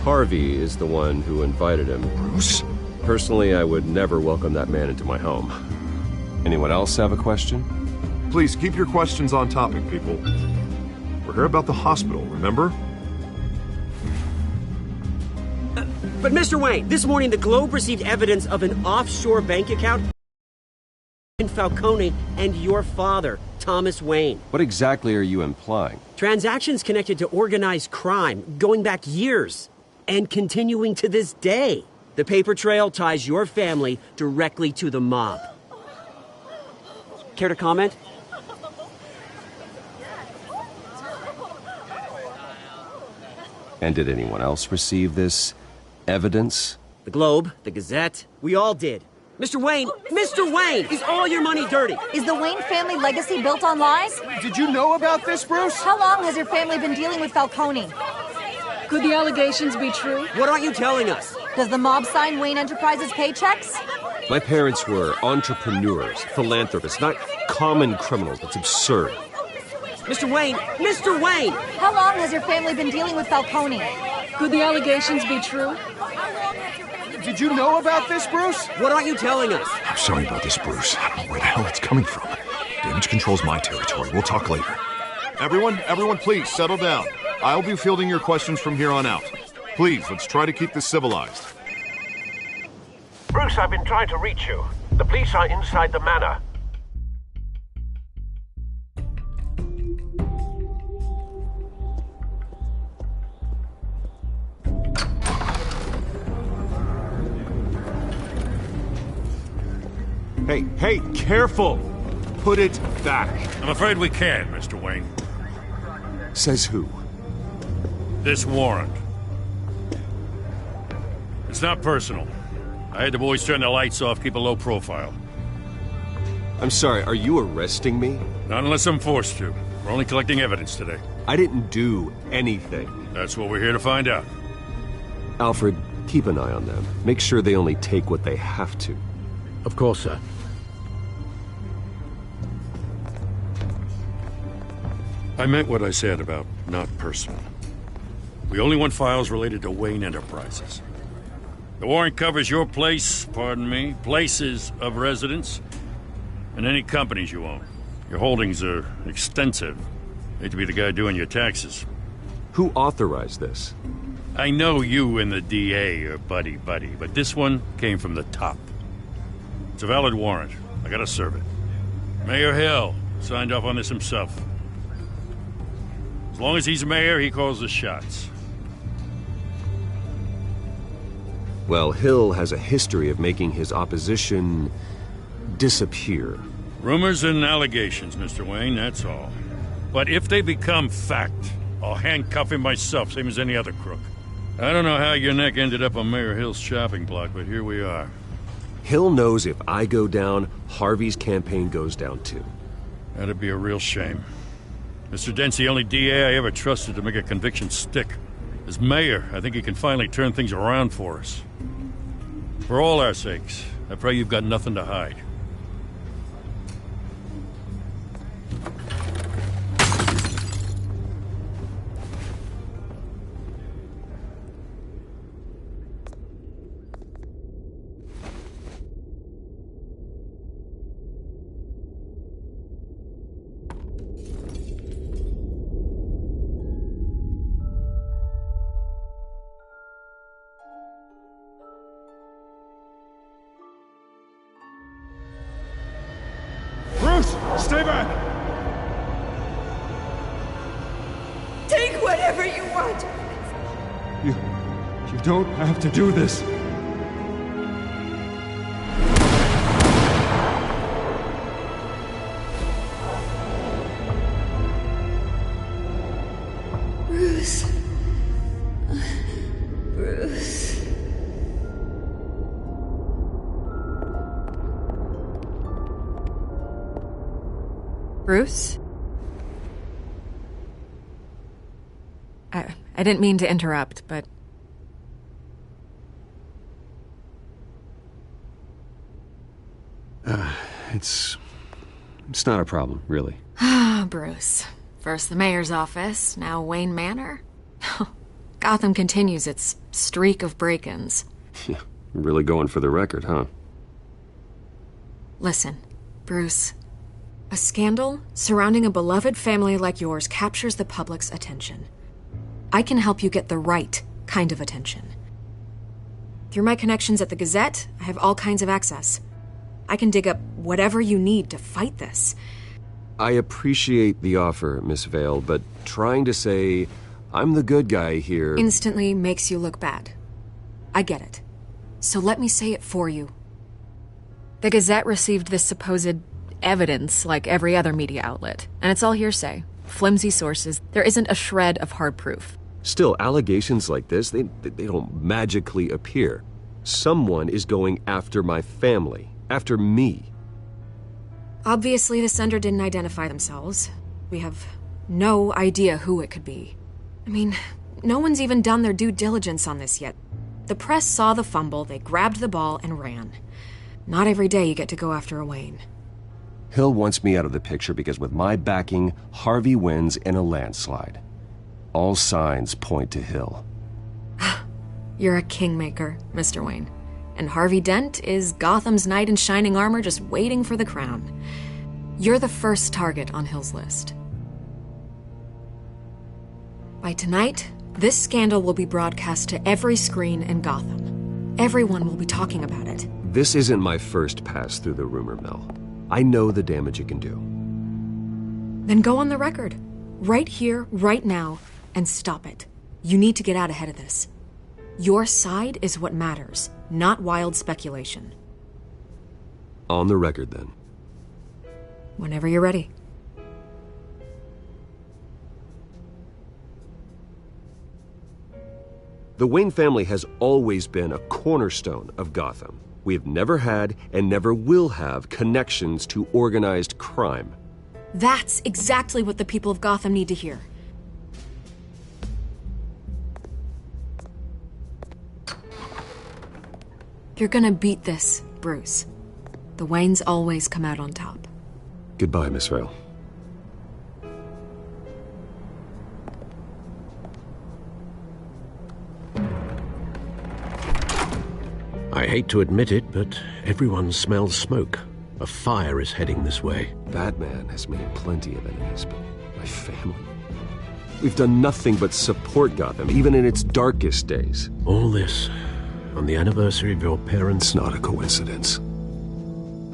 Harvey is the one who invited him. Bruce? Personally, I would never welcome that man into my home. Anyone else have a question? Please keep your questions on topic, people. We're here about the hospital, remember? But Mr. Wayne, this morning the Globe received evidence of an offshore bank account in Falcone and your father, Thomas Wayne. What exactly are you implying? Transactions connected to organized crime going back years and continuing to this day. The paper trail ties your family directly to the mob. Care to comment? And did anyone else receive this evidence? The Globe, the Gazette, we all did. Mr. Wayne, Mr. Wayne, is all your money dirty? Is the Wayne family legacy built on lies? Did you know about this, Bruce? How long has your family been dealing with Falcone? Could the allegations be true? What aren't you telling us? Does the mob sign Wayne Enterprises paychecks? My parents were entrepreneurs, philanthropists, not common criminals. That's absurd. Mr. Wayne! Mr. Wayne! How long has your family been dealing with Falcone? Could the allegations be true? Did you know about this, Bruce? What aren't you telling us? I'm sorry about this, Bruce. I don't know where the hell it's coming from. Damage control's my territory. We'll talk later. Everyone, please, settle down. I'll be fielding your questions from here on out. Please, let's try to keep this civilized. Bruce, I've been trying to reach you. The police are inside the manor. Hey, careful! Put it back. I'm afraid we can't, Mr. Wayne. Says who? This warrant. It's not personal. I had the boys turn the lights off, keep a low profile. I'm sorry, are you arresting me? Not unless I'm forced to. We're only collecting evidence today. I didn't do anything. That's what we're here to find out. Alfred, keep an eye on them. Make sure they only take what they have to. Of course, sir. I meant what I said about not personal. We only want files related to Wayne Enterprises. The warrant covers your place, pardon me, places of residence, and any companies you own. Your holdings are extensive. Hate to be the guy doing your taxes. Who authorized this? I know you and the DA are buddy-buddy, but this one came from the top. It's a valid warrant. I gotta serve it. Mayor Hill signed off on this himself. As long as he's mayor, he calls the shots. Well, Hill has a history of making his opposition disappear. Rumors and allegations, Mr. Wayne, that's all. But if they become fact, I'll handcuff him myself, same as any other crook. I don't know how your neck ended up on Mayor Hill's chopping block, but here we are. Hill knows if I go down, Harvey's campaign goes down too. That'd be a real shame. Mr. Dent's the only DA I ever trusted to make a conviction stick. As mayor, I think he can finally turn things around for us. For all our sakes, I pray you've got nothing to hide. Stay back! Take whatever you want! You don't have to do this. Bruce. Bruce. Bruce? I didn't mean to interrupt, but... It's not a problem, really. Ah, Bruce. First the mayor's office, now Wayne Manor. Gotham continues its streak of break-ins. Yeah, really going for the record, huh? Listen, Bruce. A scandal surrounding a beloved family like yours captures the public's attention. I can help you get the right kind of attention. Through my connections at the Gazette, I have all kinds of access. I can dig up whatever you need to fight this. I appreciate the offer, Miss Vale, but trying to say I'm the good guy here... instantly makes you look bad. I get it. So let me say it for you. The Gazette received this supposed evidence like every other media outlet, and it's all hearsay. Flimsy sources. There isn't a shred of hard proof. Still, allegations like this, they don't magically appear. Someone is going after my family. After me. Obviously, the sender didn't identify themselves. We have no idea who it could be. I mean, no one's even done their due diligence on this yet. The press saw the fumble, they grabbed the ball and ran. Not every day you get to go after a Wayne. Hill wants me out of the picture because with my backing, Harvey wins in a landslide. All signs point to Hill. You're a kingmaker, Mr. Wayne. And Harvey Dent is Gotham's knight in shining armor just waiting for the crown. You're the first target on Hill's list. By tonight, this scandal will be broadcast to every screen in Gotham. Everyone will be talking about it. This isn't my first pass through the rumor mill. I know the damage it can do. Then go on the record. Right here, right now, and stop it. You need to get out ahead of this. Your side is what matters, not wild speculation. On the record, then. Whenever you're ready. The Wayne family has always been a cornerstone of Gotham. We have never had and never will have connections to organized crime. That's exactly what the people of Gotham need to hear. You're gonna beat this, Bruce. The Waynes always come out on top. Goodbye, Miss Vale. I hate to admit it, but everyone smells smoke. A fire is heading this way. Batman has made plenty of enemies, but my family? We've done nothing but support Gotham, even in its darkest days. All this on the anniversary of your parents'... It's not a coincidence.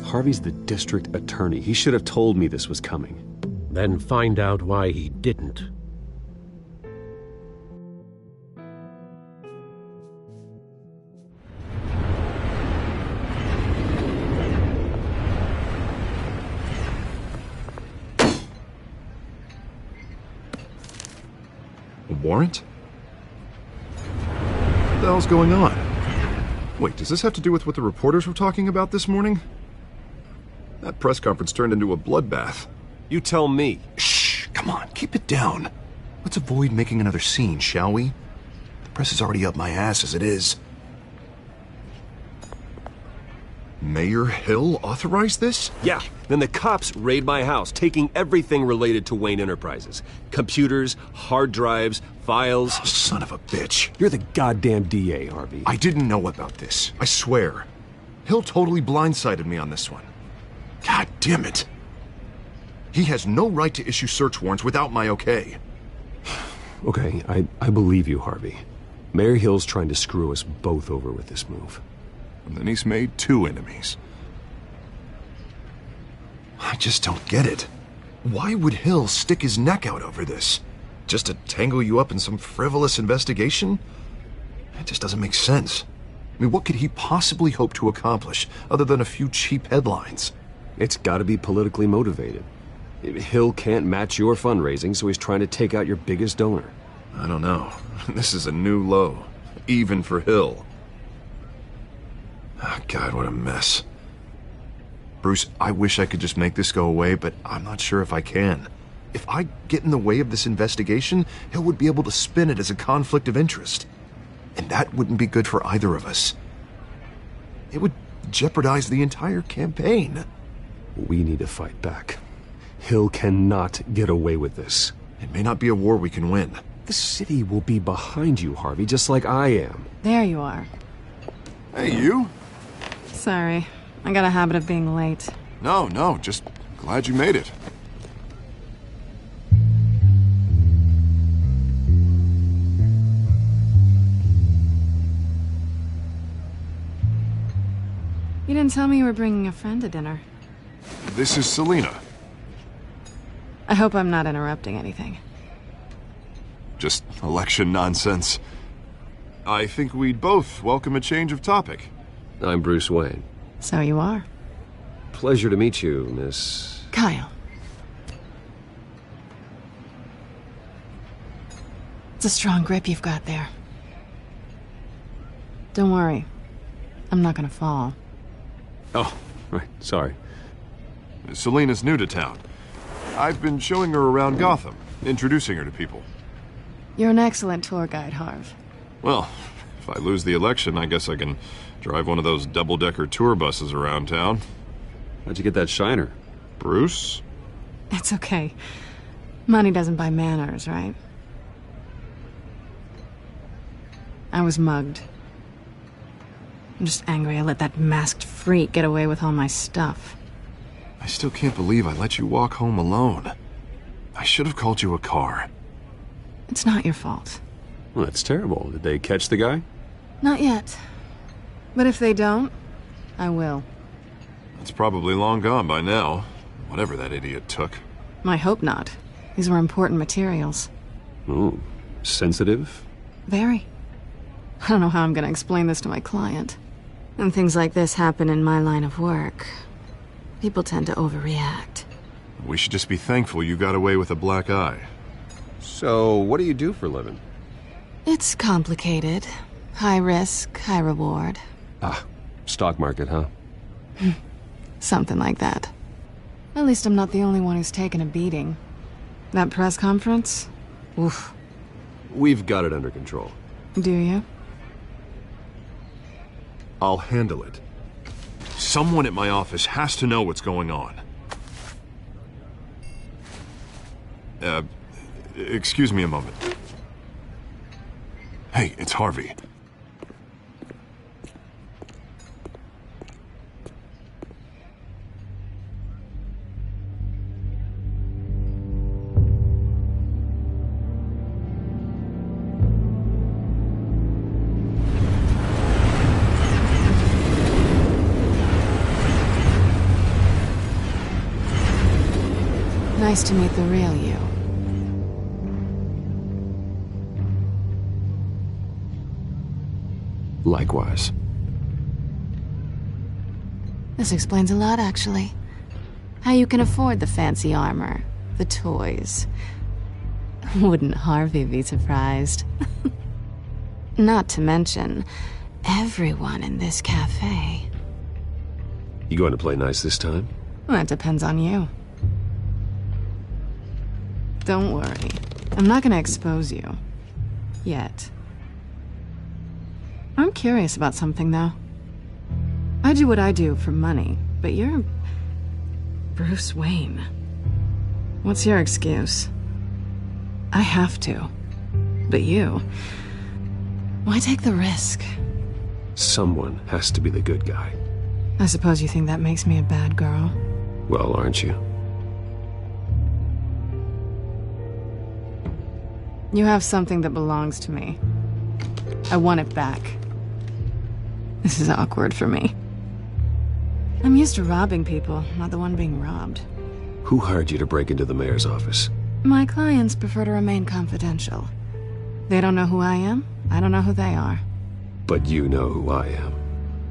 Harvey's the district attorney. He should have told me this was coming. Then find out why he didn't. A warrant? What the hell's going on? Wait, does this have to do with what the reporters were talking about this morning? That press conference turned into a bloodbath. You tell me. Shh, come on, keep it down. Let's avoid making another scene, shall we? The press is already up my ass as it is. Mayor Hill authorized this? Yeah, then the cops raid my house, taking everything related to Wayne Enterprises. Computers, hard drives, files. Oh, son of a bitch. You're the goddamn DA, Harvey. I didn't know about this, I swear. Hill totally blindsided me on this one. God damn it. He has no right to issue search warrants without my okay. Okay, I believe you, Harvey. Mayor Hill's trying to screw us both over with this move. And then he's made 2 enemies. I just don't get it. Why would Hill stick his neck out over this? Just to tangle you up in some frivolous investigation? It just doesn't make sense. I mean, what could he possibly hope to accomplish other than a few cheap headlines? It's gotta be politically motivated. Hill can't match your fundraising, so he's trying to take out your biggest donor. I don't know. This is a new low. Even for Hill. Oh, God, what a mess. Bruce, I wish I could just make this go away, but I'm not sure if I can. If I get in the way of this investigation, Hill would be able to spin it as a conflict of interest. And that wouldn't be good for either of us. It would jeopardize the entire campaign. We need to fight back. Hill cannot get away with this. It may not be a war we can win. The city will be behind you, Harvey, just like I am. There you are. Hey, you? Sorry. I got a habit of being late. No, just glad you made it. You didn't tell me you were bringing a friend to dinner. This is Selina. I hope I'm not interrupting anything. Just election nonsense. I think we'd both welcome a change of topic. I'm Bruce Wayne. So you are. Pleasure to meet you, Miss... Kyle. It's a strong grip you've got there. Don't worry. I'm not gonna fall. Oh, right, sorry. Selina's new to town. I've been showing her around Gotham, introducing her to people. You're an excellent tour guide, Harv. Well, if I lose the election, I guess I can drive one of those double-decker tour buses around town. How'd you get that shiner? Bruce? It's okay. Money doesn't buy manners, right? I was mugged. I'm just angry I let that masked freak get away with all my stuff. I still can't believe I let you walk home alone. I should have called you a car. It's not your fault. Well, that's terrible. Did they catch the guy? Not yet. But if they don't, I will. It's probably long gone by now. Whatever that idiot took. I hope not. These were important materials. Ooh, sensitive? Very. I don't know how I'm gonna explain this to my client. And things like this happen in my line of work. People tend to overreact. We should just be thankful you got away with a black eye. So, what do you do for a living? It's complicated. High risk, high reward. Ah, stock market, huh? Something like that. At least I'm not the only one who's taken a beating. That press conference? Oof. We've got it under control. Do you? I'll handle it. Someone at my office has to know what's going on. Excuse me a moment. Hey, it's Harvey. Nice to meet the real you. Likewise. This explains a lot, actually. How you can afford the fancy armor, the toys. Wouldn't Harvey be surprised? Not to mention, everyone in this cafe. You going to play nice this time? Well, that depends on you. Don't worry. I'm not gonna expose you. Yet. I'm curious about something, though. I do what I do for money, but you're... Bruce Wayne. What's your excuse? I have to. But you... Why take the risk? Someone has to be the good guy. I suppose you think that makes me a bad girl? Well, aren't you? You have something that belongs to me. I want it back. This is awkward for me. I'm used to robbing people, not the one being robbed. Who hired you to break into the mayor's office? My clients prefer to remain confidential. They don't know who I am, I don't know who they are. But you know who I am.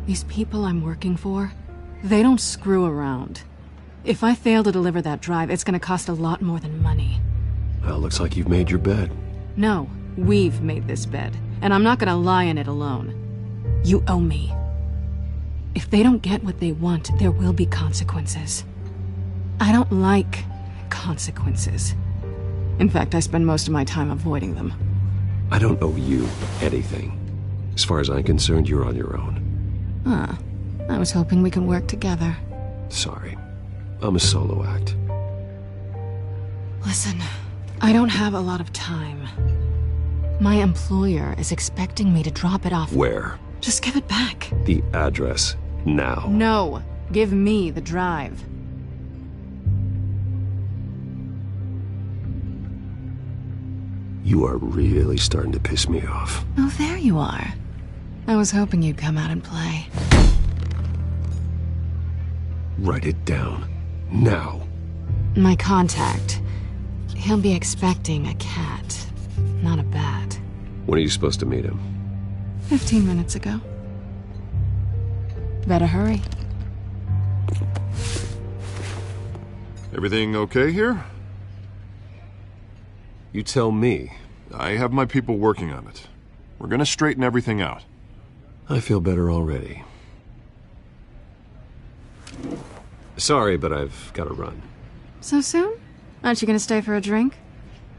These people I'm working for, they don't screw around. If I fail to deliver that drive, it's gonna cost a lot more than money. Well, looks like you've made your bed. No, we've made this bed, and I'm not gonna lie in it alone. You owe me. If they don't get what they want, there will be consequences. I don't like consequences. In fact, I spend most of my time avoiding them. I don't owe you anything. As far as I'm concerned, you're on your own. Ah, I was hoping we could work together. Sorry. I'm a solo act. Listen, I don't have a lot of time. My employer is expecting me to drop it off. Where? Just give it back. The address, now. No, give me the drive. You are really starting to piss me off. Oh, there you are. I was hoping you'd come out and play. Write it down. Now. My contact. He'll be expecting a cat, not a bat. When are you supposed to meet him? 15 minutes ago. Better hurry. Everything okay here? You tell me. I have my people working on it. We're gonna straighten everything out. I feel better already. Sorry, but I've got to run. So soon? Aren't you gonna stay for a drink?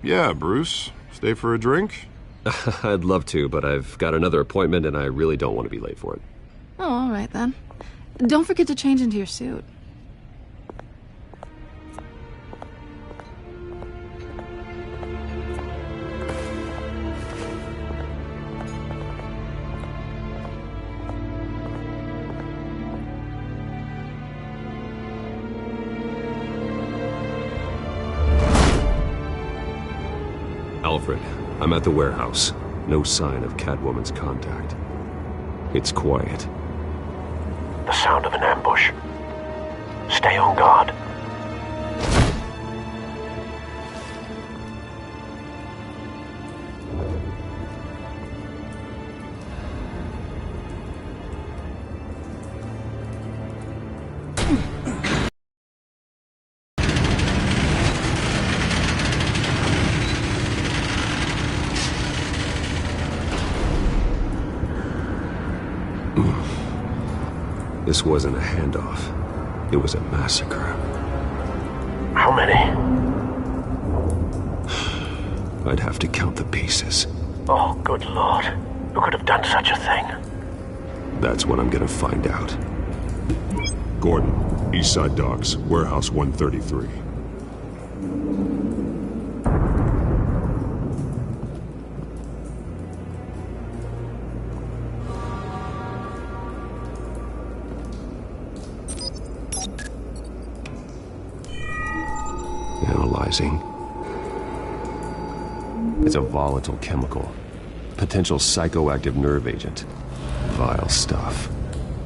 Yeah, Bruce. Stay for a drink? I'd love to, but I've got another appointment and I really don't want to be late for it. Oh, all right then. Don't forget to change into your suit. Alfred, I'm at the warehouse. No sign of Catwoman's contact. It's quiet. The sound of an ambush. Stay on guard. This wasn't a handoff. It was a massacre. How many? I'd have to count the pieces. Oh, good Lord. Who could have done such a thing? That's what I'm gonna find out. Gordon, Eastside Docks, Warehouse 133. Analyzing. It's a volatile chemical. Potential psychoactive nerve agent. Vile stuff.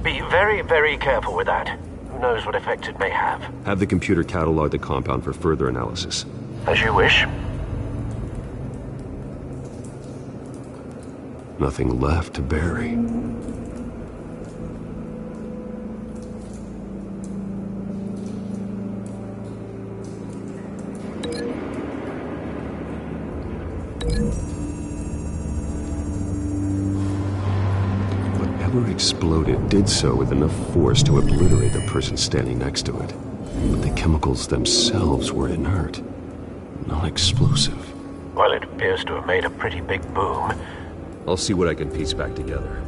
Be very, very careful with that. Who knows what effects it may have. Have the computer catalog the compound for further analysis. As you wish. Nothing left to bury. Whatever exploded did so with enough force to obliterate the person standing next to it. But the chemicals themselves were inert, non-explosive. Well, it appears to have made a pretty big boom. I'll see what I can piece back together.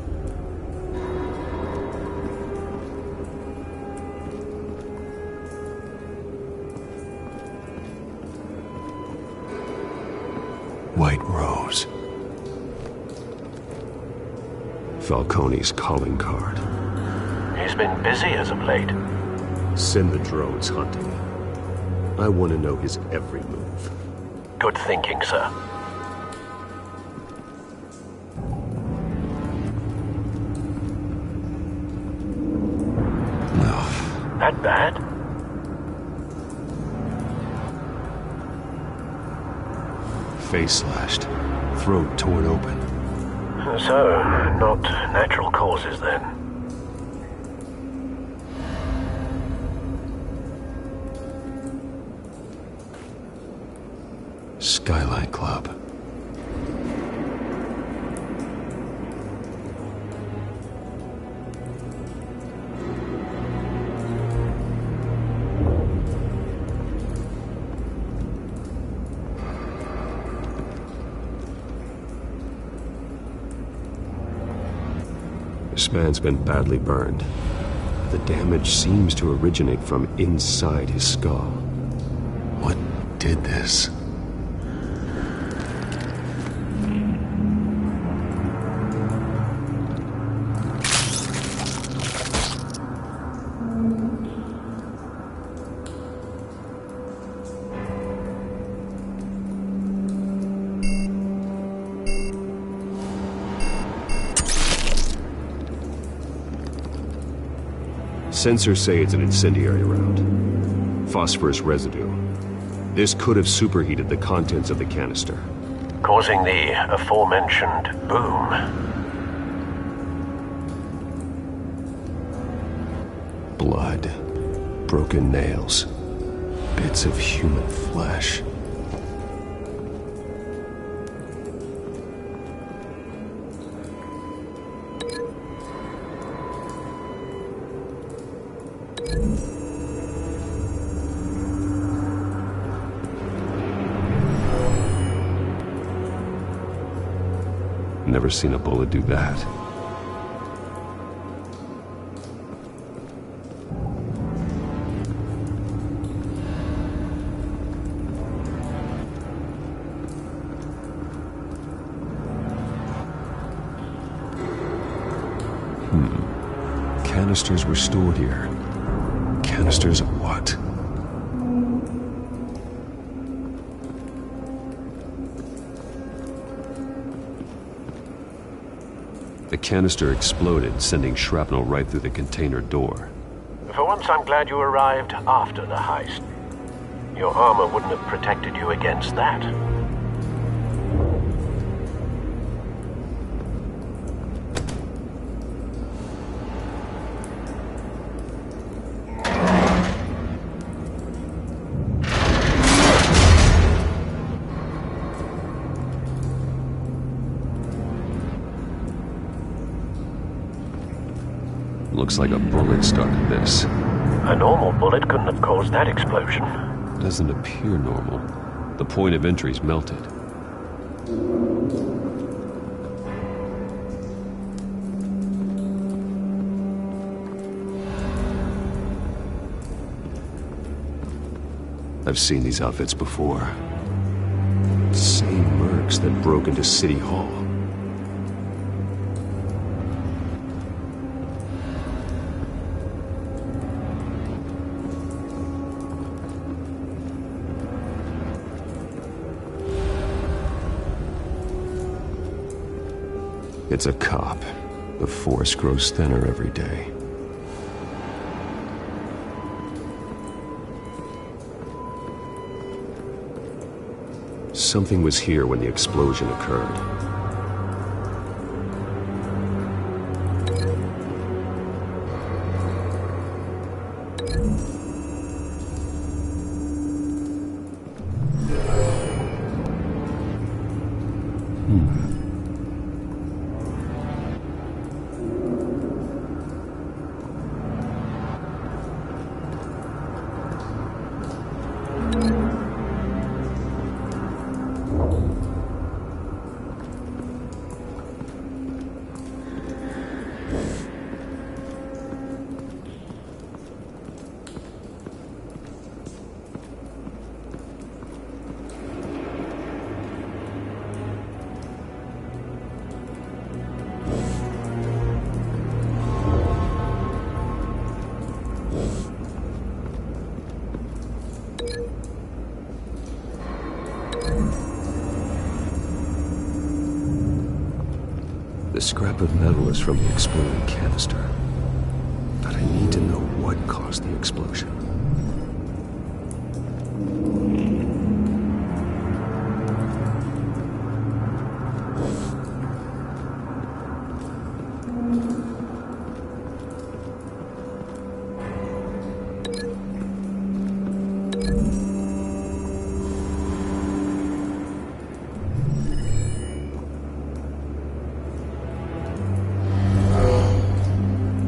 White Rose. Falcone's calling card. He's been busy as of late. Send the drones hunting. I want to know his every move. Good thinking, sir. That bad? Face slashed, throat torn open. So, not natural causes then. Skyline Club. This man's been badly burned. The damage seems to originate from inside his skull. What did this? Sensors say it's an incendiary round. Phosphorus residue. This could have superheated the contents of the canister, causing the aforementioned boom. Blood. Broken nails. Bits of human flesh. Never seen a bullet do that. Canisters were stored here. Canisters of what? The canister exploded, sending shrapnel right through the container door. For once, I'm glad you arrived after the heist. Your armor wouldn't have protected you against that. Looks like a bullet started this. A normal bullet couldn't have caused that explosion. Doesn't appear normal. The point of entry's melted. I've seen these outfits before. Same mercs that broke into City Hall. It's a cop. The force grows thinner every day. Something was here when the explosion occurred. The scrap of metal is from the exploding canister. But I need to know what caused the explosion.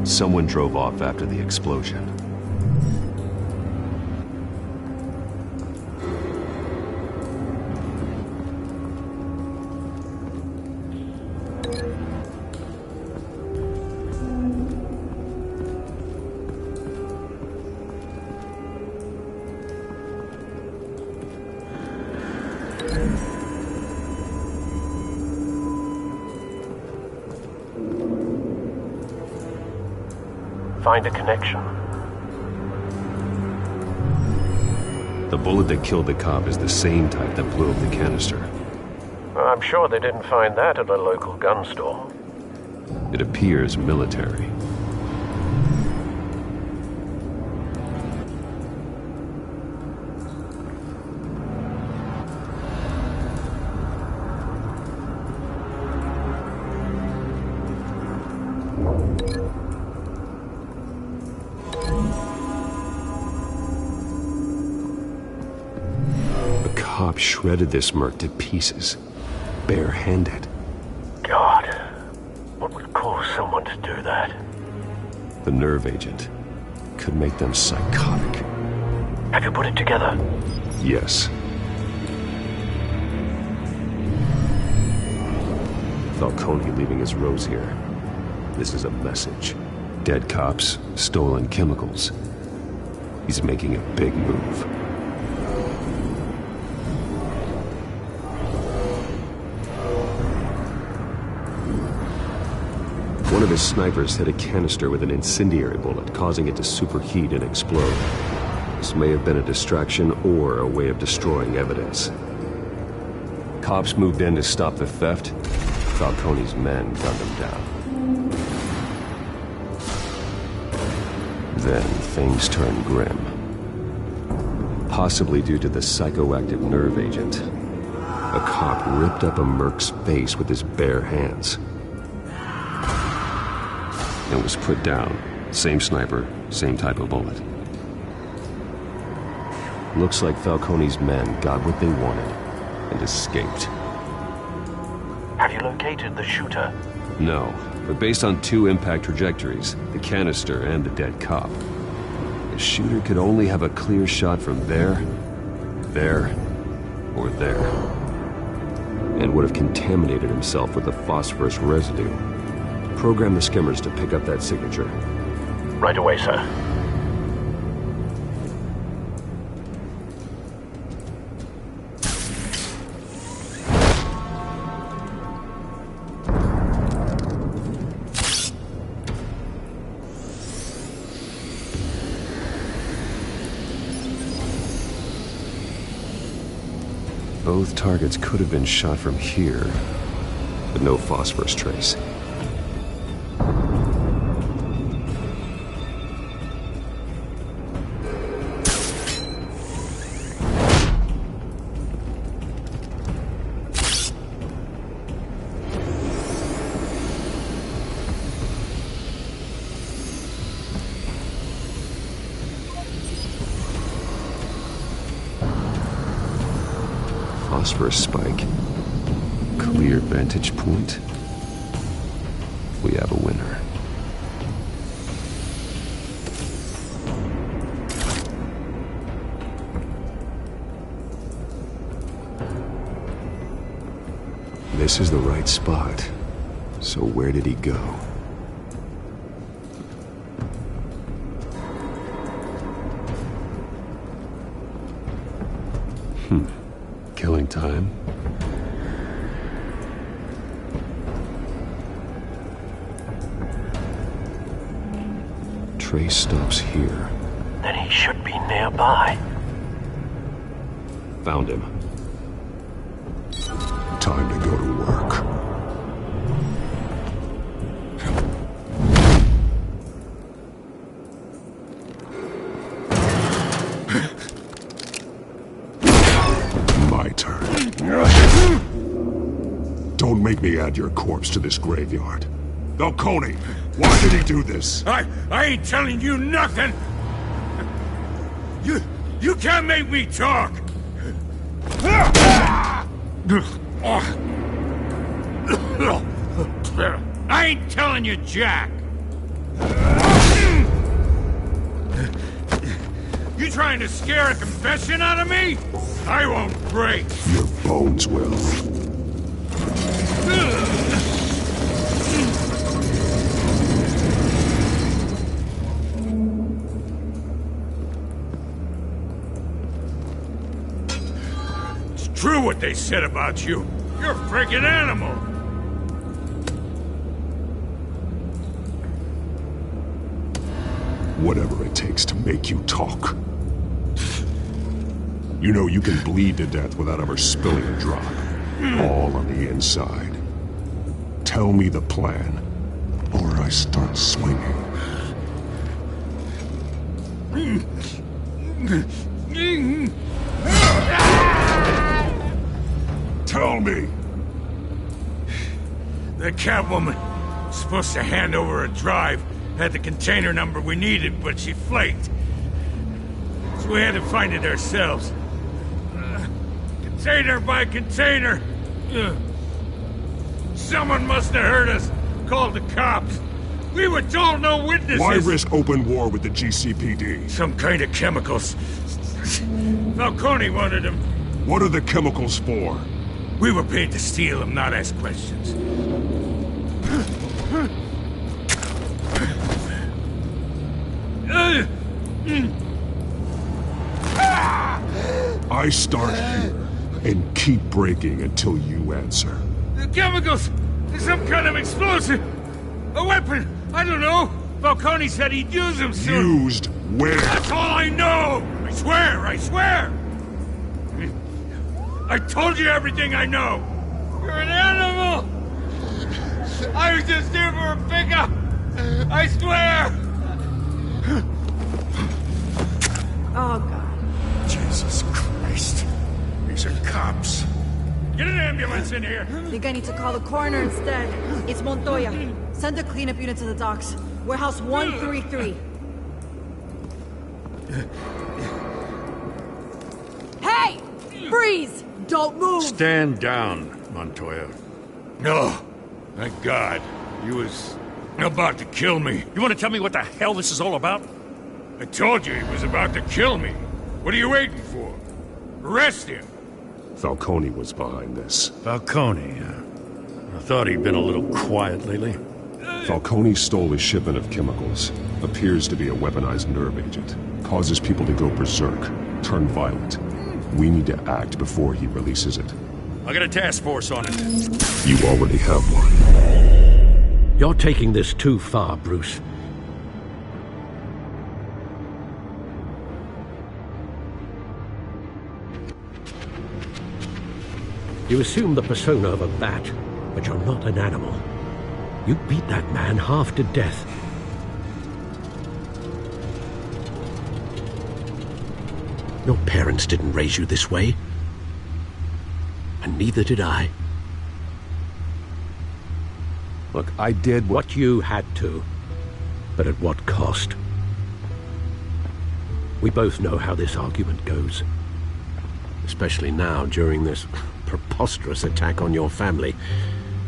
Someone drove off after the explosion. Find a connection. The bullet that killed the cop is the same type that blew up the canister. I'm sure they didn't find that at a local gun store. It appears military. Shredded this merc to pieces, barehanded. God, what would cause someone to do that? The nerve agent could make them psychotic. Have you put it together? Yes. Falcone leaving his rose here. This is a message. Dead cops, stolen chemicals. He's making a big move. One of his snipers hit a canister with an incendiary bullet, causing it to superheat and explode. This may have been a distraction or a way of destroying evidence. Cops moved in to stop the theft. Falcone's men gunned them down. Then things turned grim. Possibly due to the psychoactive nerve agent. A cop ripped up a merc's face with his bare hands. And was put down. Same sniper, same type of bullet. Looks like Falcone's men got what they wanted and escaped. Have you located the shooter? No, but based on 2 impact trajectories, the canister and the dead cop, the shooter could only have a clear shot from there, or there, and would have contaminated himself with the phosphorus residue. Program the skimmers to pick up that signature. Right away, sir. Both targets could have been shot from here, but no phosphorus trace. Phosphorus spike. Clear vantage point. We have a winner. This is the right spot. So where did he go? Killing time. Trace stops here. Then he should be nearby. Found him. Time to go to work. My turn. Don't make me add your corpse to this graveyard. Falcone, why did he do this? I ain't telling you nothing! You can't make me talk! I ain't telling you jack! You trying to scare a confession out of me? I won't break! Your bones will. It's true what they said about you. You're a freaking animal! Whatever it takes to make you talk. You know you can bleed to death without ever spilling a drop. All on the inside. Tell me the plan, or I start swinging. Tell me! The Catwoman was supposed to hand over a drive. Had the container number we needed, but she flaked. So we had to find it ourselves. Container by container. Someone must have heard us. Called the cops. We were told no witnesses. Why risk open war with the GCPD? Some kind of chemicals. Falcone wanted them. What are the chemicals for? We were paid to steal them, not ask questions. I start here and keep breaking until you answer. The chemicals! Some kind of explosive! A weapon! I don't know! Falcone said he'd use them soon! Used where? That's all I know! I swear! I swear! I told you everything I know! You're an animal! I was just here for a pickup! I swear! Oh, God. Jesus Christ. These are cops. Get an ambulance in here! Think I need to call the coroner instead. It's Montoya. Send a cleanup unit to the docks. Warehouse 133. Hey! Freeze! Don't move! Stand down, Montoya. No. Thank God. He was about to kill me. You want to tell me what the hell this is all about? I told you he was about to kill me. What are you waiting for? Arrest him. Falcone was behind this. Falcone, I thought he'd been a little quiet lately. Falcone stole a shipment of chemicals. Appears to be a weaponized nerve agent. Causes people to go berserk, turn violent. We need to act before he releases it. I got a task force on it. You already have one. You're taking this too far, Bruce. You assume the persona of a bat, but you're not an animal. You beat that man half to death. Your parents didn't raise you this way. And neither did I. Look, I did what you had to, but at what cost? We both know how this argument goes. Especially now, during this preposterous attack on your family.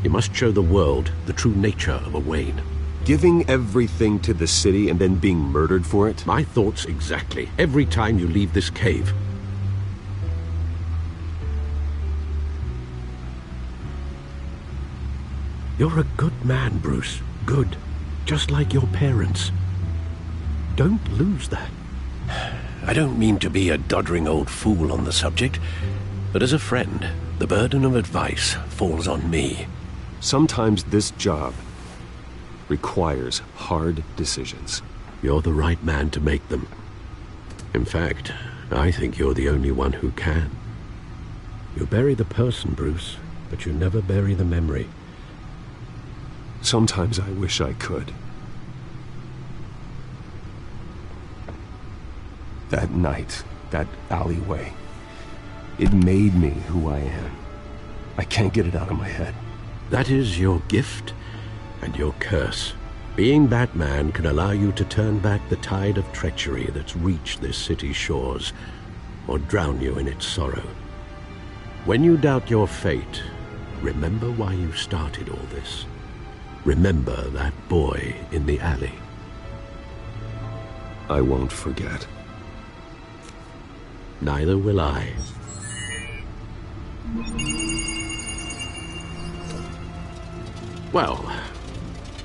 You must show the world the true nature of a Wayne. Giving everything to the city and then being murdered for it? My thoughts exactly. Every time you leave this cave. You're a good man, Bruce. Good. Just like your parents. Don't lose that. I don't mean to be a doddering old fool on the subject, but as a friend, the burden of advice falls on me. Sometimes this job requires hard decisions. You're the right man to make them. In fact, I think you're the only one who can. You bury the person, Bruce, but you never bury the memory. Sometimes I wish I could. That night, that alleyway, it made me who I am. I can't get it out of my head. That is your gift and your curse. Being Batman can allow you to turn back the tide of treachery that's reached this city's shores, or drown you in its sorrow. When you doubt your fate, remember why you started all this. Remember that boy in the alley. I won't forget. Neither will I. Well,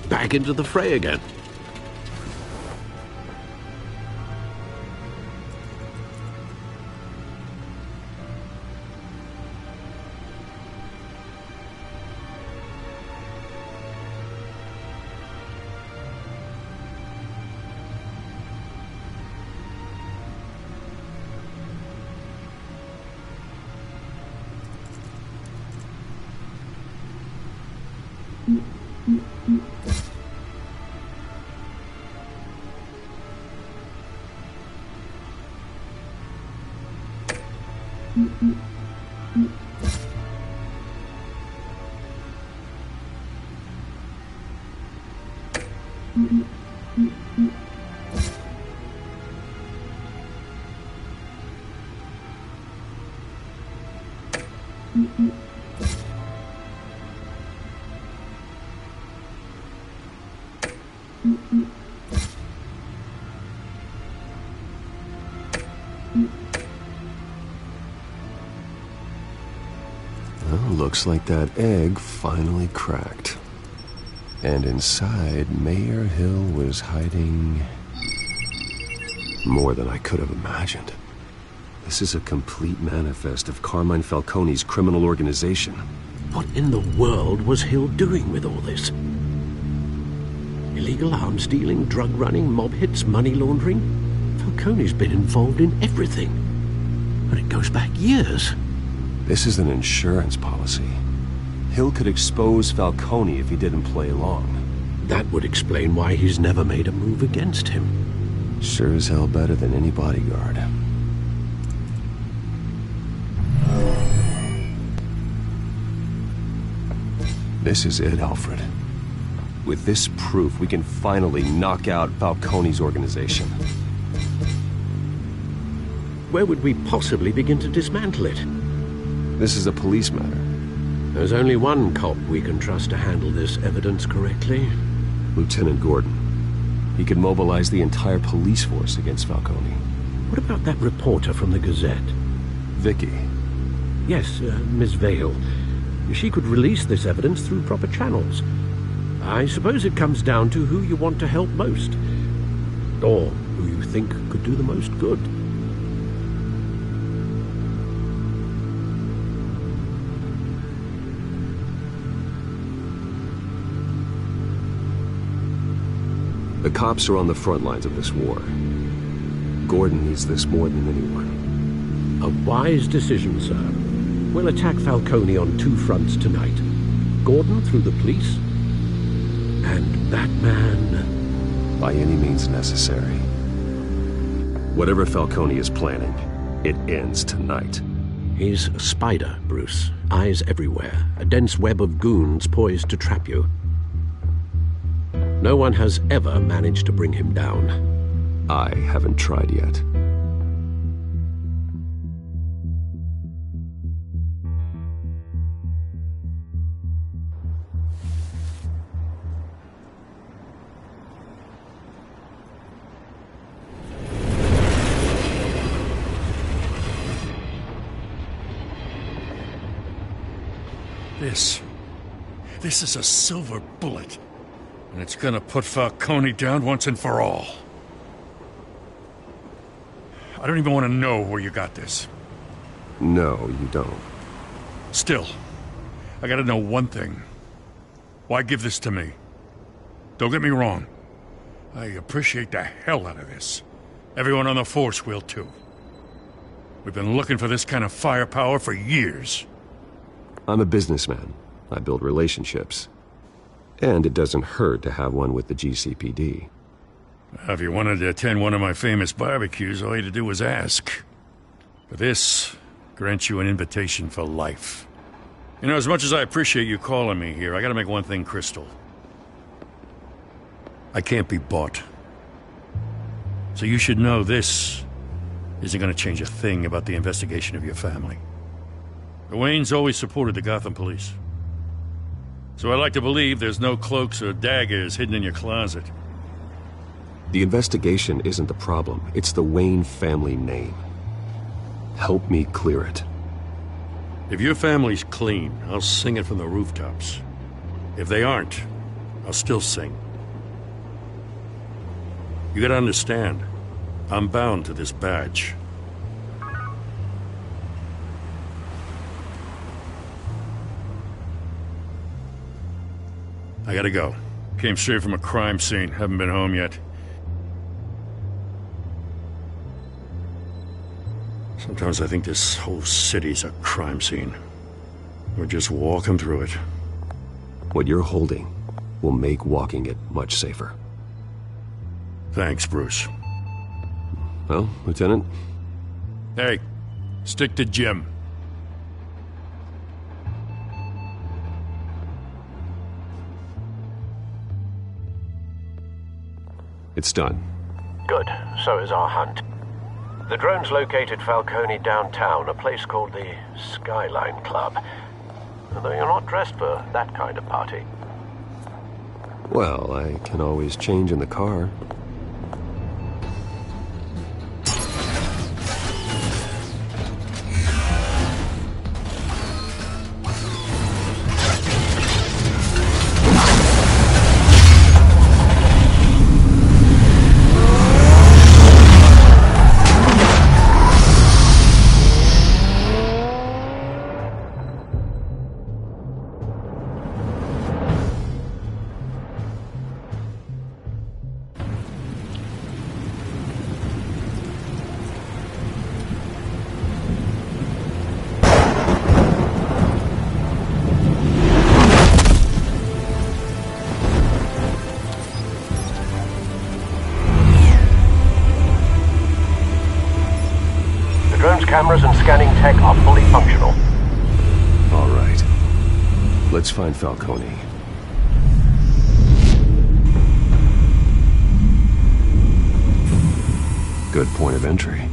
back into the fray again. Well, looks like that egg finally cracked. And inside, Mayor Hill was hiding more than I could have imagined. This is a complete manifest of Carmine Falcone's criminal organization. What in the world was Hill doing with all this? Illegal arms dealing, drug running, mob hits, money laundering? Falcone's been involved in everything. And it goes back years. This is an insurance policy. Hill could expose Falcone if he didn't play along. That would explain why he's never made a move against him. Sure as hell better than any bodyguard. This is it, Alfred. With this proof, we can finally knock out Falcone's organization. Where would we possibly begin to dismantle it? This is a police matter. There's only one cop we can trust to handle this evidence correctly. Lieutenant Gordon. He could mobilize the entire police force against Falcone. What about that reporter from the Gazette? Vicky. Yes, Miss Vale. She could release this evidence through proper channels. I suppose it comes down to who you want to help most. Or who you think could do the most good. The cops are on the front lines of this war. Gordon needs this more than anyone. A wise decision, sir. We'll attack Falcone on two fronts tonight. Gordon through the police, and that man... by any means necessary. Whatever Falcone is planning, it ends tonight. He's a spider, Bruce. Eyes everywhere. A dense web of goons poised to trap you. No one has ever managed to bring him down. I haven't tried yet. This is a silver bullet. And it's gonna put Falcone down once and for all. I don't even want to know where you got this. No, you don't. Still, I gotta know one thing. Why give this to me? Don't get me wrong. I appreciate the hell out of this. Everyone on the force will too. We've been looking for this kind of firepower for years. I'm a businessman. I build relationships. And it doesn't hurt to have one with the GCPD. If you wanted to attend one of my famous barbecues, all you had to do was ask. But this grants you an invitation for life. You know, as much as I appreciate you calling me here, I gotta make one thing crystal. I can't be bought. So you should know this isn't gonna change a thing about the investigation of your family. The Waynes always supported the Gotham police. So I like to believe there's no cloaks or daggers hidden in your closet. The investigation isn't the problem. It's the Wayne family name. Help me clear it. If your family's clean, I'll sing it from the rooftops. If they aren't, I'll still sing. You gotta understand, I'm bound to this badge. I gotta go. Came straight from a crime scene. Haven't been home yet. Sometimes I think this whole city's a crime scene. We're just walking through it. What you're holding will make walking it much safer. Thanks, Bruce. Well, Lieutenant? Hey, stick to Jim. It's done. Good. So is our hunt. The drones located Falcone downtown, a place called the Skyline Club. Although you're not dressed for that kind of party. Well, I can always change in the car. Cameras and scanning tech are fully functional. All right. Let's find Falcone. Good point of entry.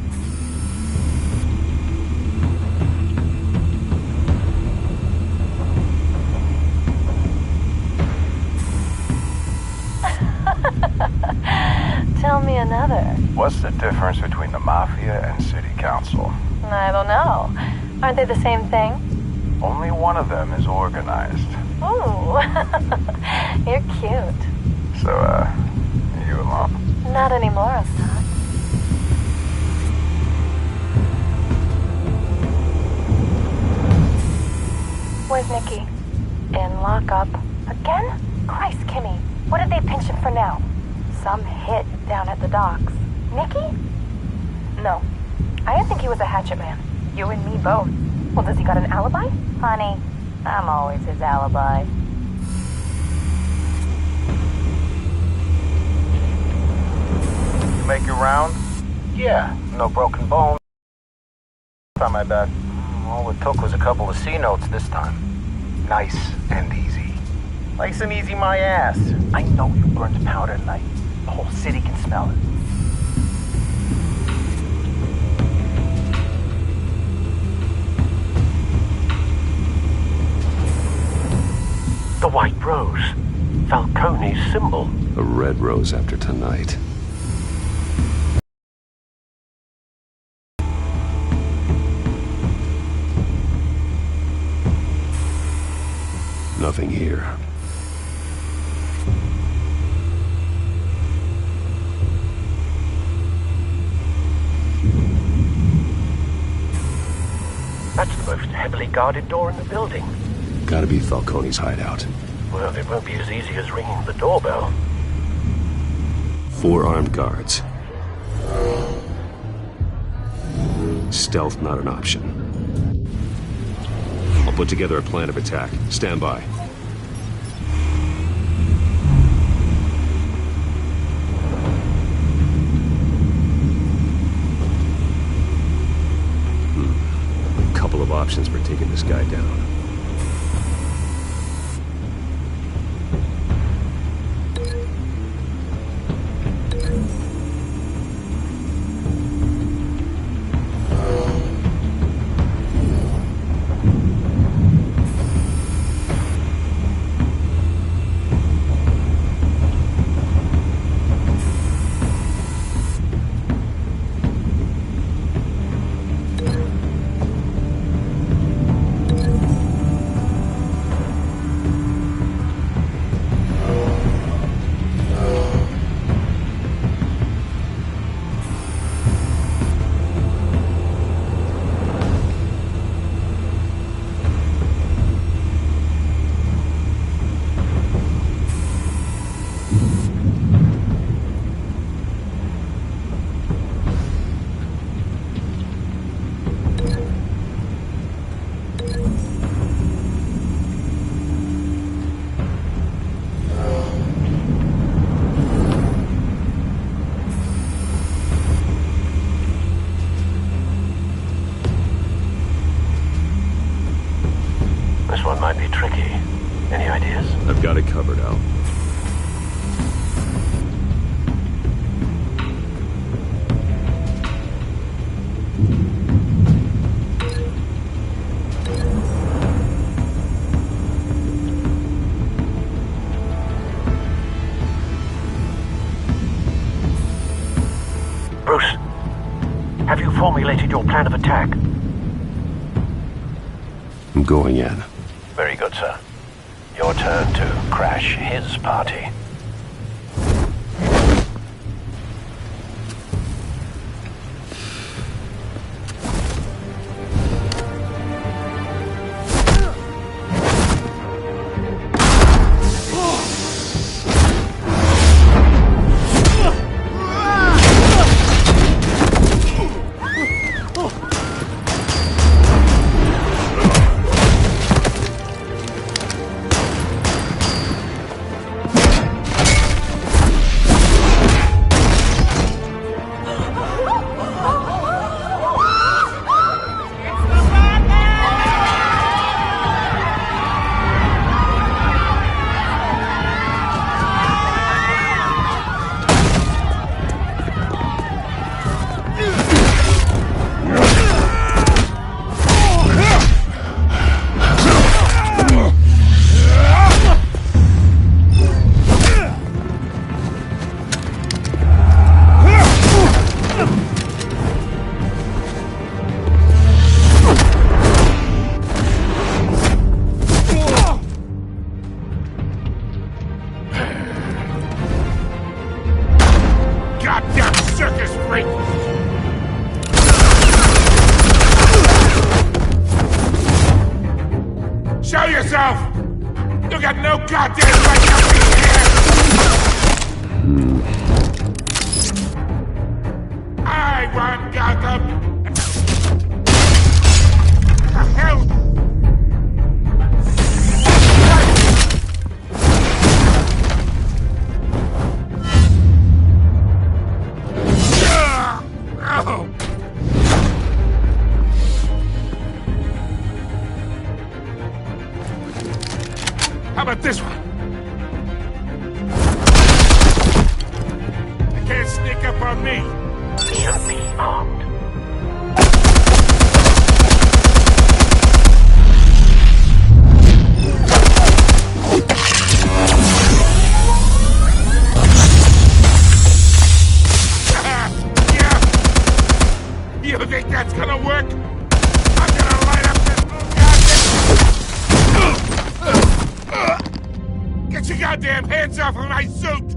other. What's the difference between the Mafia and City Council? I don't know. Aren't they the same thing? Only one of them is organized. Ooh, you're cute. So, are you alone? Not anymore, Assad. Where's Nikki? In lockup. Again? Christ, Kimmy. What did they pinch him for now? Some hit down at the docks. Nikki? No. I didn't think he was a hatchet man. You and me both. Well, does he got an alibi? Honey, I'm always his alibi. You make your round? Yeah, no broken bones on my back. All it took was a couple of C notes this time. Nice and easy. Nice and easy my ass. I know you burned powder tonight. The whole city can smell it. The white rose. Falcone's symbol. A red rose after tonight. Nothing here. That's the most heavily guarded door in the building. Gotta be Falcone's hideout. Well, it won't be as easy as ringing the doorbell. 4 armed guards. Stealth not an option. I'll put together a plan of attack. Stand by. A couple of options for taking this guy down. Might be tricky. Any ideas? I've got it covered, Al. Bruce, have you formulated your plan of attack? I'm going in. Very good, sir. Your turn to crash his party. yourself! You got no goddamn right to be here! I run Gotham! The hell? How about this one? You can't sneak up on me. Should be armed. Yeah. You think that's gonna work? I'm gonna light up this goddamn... Get your goddamn hands off of my suit!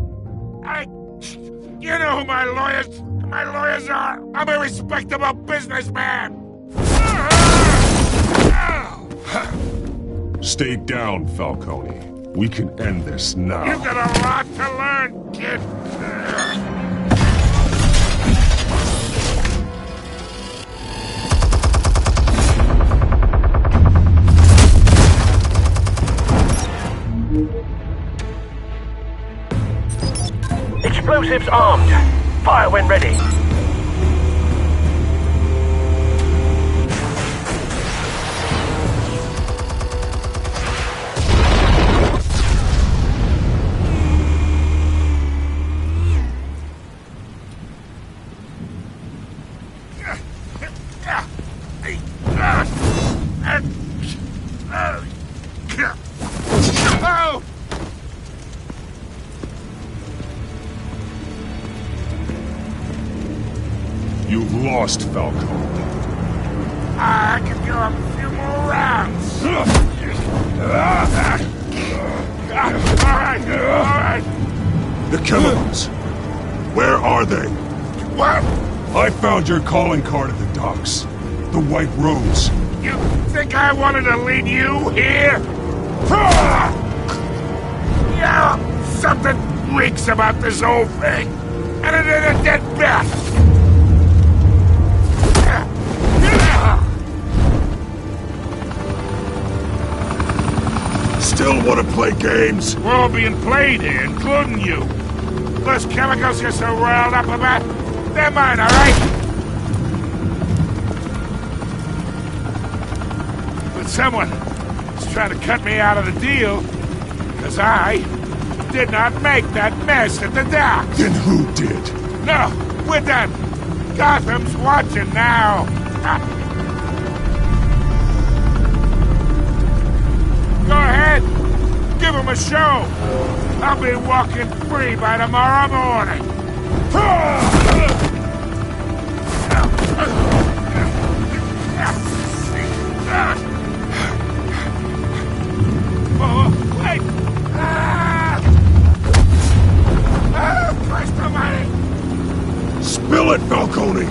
You know who my lawyers are! I'm a respectable businessman! Stay down, Falcone. We can end this now. You've got a lot to learn, kid! Explosives armed. Fire when ready. Oh! You've lost, Falcone. I can go a few more rounds. All right. The chemicals. Where are they? What? I found your calling card at the docks. The White Rose. You think I wanted to lead you here? Yeah, something reeks about this whole thing. And it ain't a dead bat. Still want to play games? We're all being played here, including you. Those chemicals you're so riled up about, they're mine, all right? But someone is trying to cut me out of the deal, because I did not make that mess at the docks. Then who did? No, we're done. Gotham's watching now. Go ahead. Give him a show. I'll be walking free by tomorrow morning. Oh, wait! Christ almighty! Spill it, Falcone,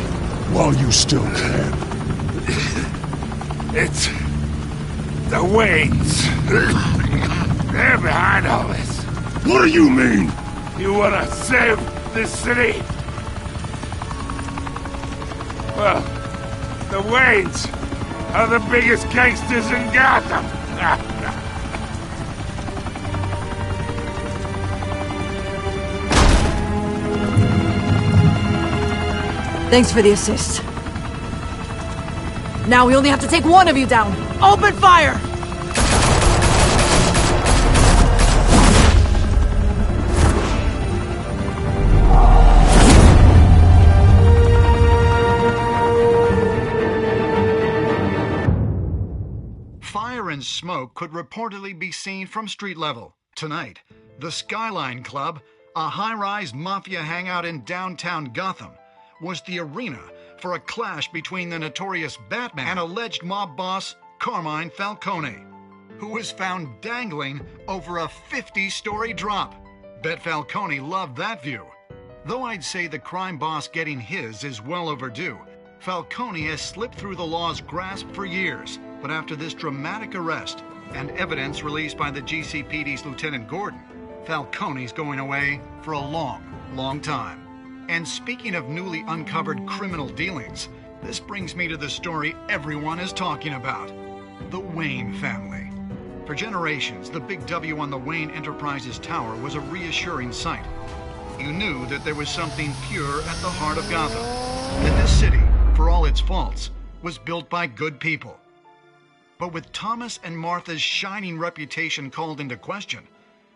while you still can. It's the Waynes. They're behind all this. What do you mean? You want to save this city? Well, the Waynes are the biggest gangsters in Gotham. Thanks for the assist. Now we only have to take one of you down. Open fire! Fire and smoke could reportedly be seen from street level. Tonight, the Skyline Club, a high-rise mafia hangout in downtown Gotham, was the arena for a clash between the notorious Batman and alleged mob boss Carmine Falcone, who was found dangling over a 50-story drop. Bet Falcone loved that view. Though I'd say the crime boss getting his is well overdue, Falcone has slipped through the law's grasp for years, But after this dramatic arrest and evidence released by the GCPD's Lieutenant Gordon, Falcone's going away for a long, long time. And speaking of newly uncovered criminal dealings, this brings me to the story everyone is talking about. The Wayne family. For generations, the big W on the Wayne Enterprises tower was a reassuring sight. You knew that there was something pure at the heart of Gotham. That this city, for all its faults, was built by good people. But with Thomas and Martha's shining reputation called into question,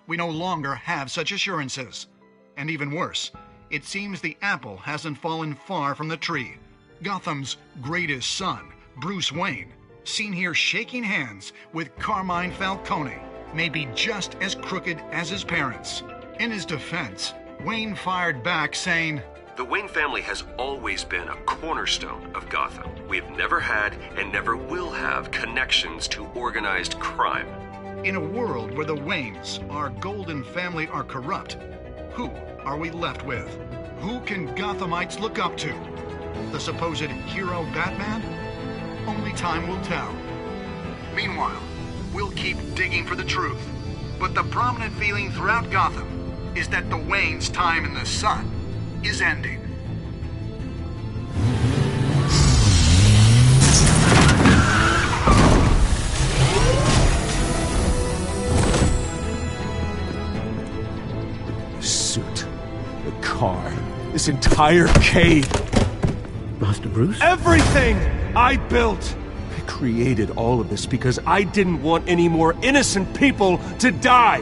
we no longer have such assurances. And even worse, it seems the apple hasn't fallen far from the tree. Gotham's greatest son, Bruce Wayne, seen here shaking hands with Carmine Falcone, may be just as crooked as his parents. In his defense, Wayne fired back saying, "The Wayne family has always been a cornerstone of Gotham. We've never had and never will have connections to organized crime." In a world where the Waynes, our golden family, are corrupt, who are we left with? Who can Gothamites look up to? The supposed hero Batman? Only time will tell. Meanwhile, we'll keep digging for the truth. But the prominent feeling throughout Gotham is that the Waynes' time in the sun is ending. The suit, the car, this entire cave. Master Bruce? Everything I built! I created all of this because I didn't want any more innocent people to die!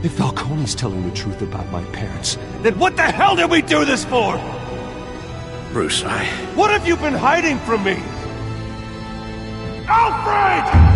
If Falcone's telling the truth about my parents, then what the hell did we do this for? Bruce, What have you been hiding from me? Alfred!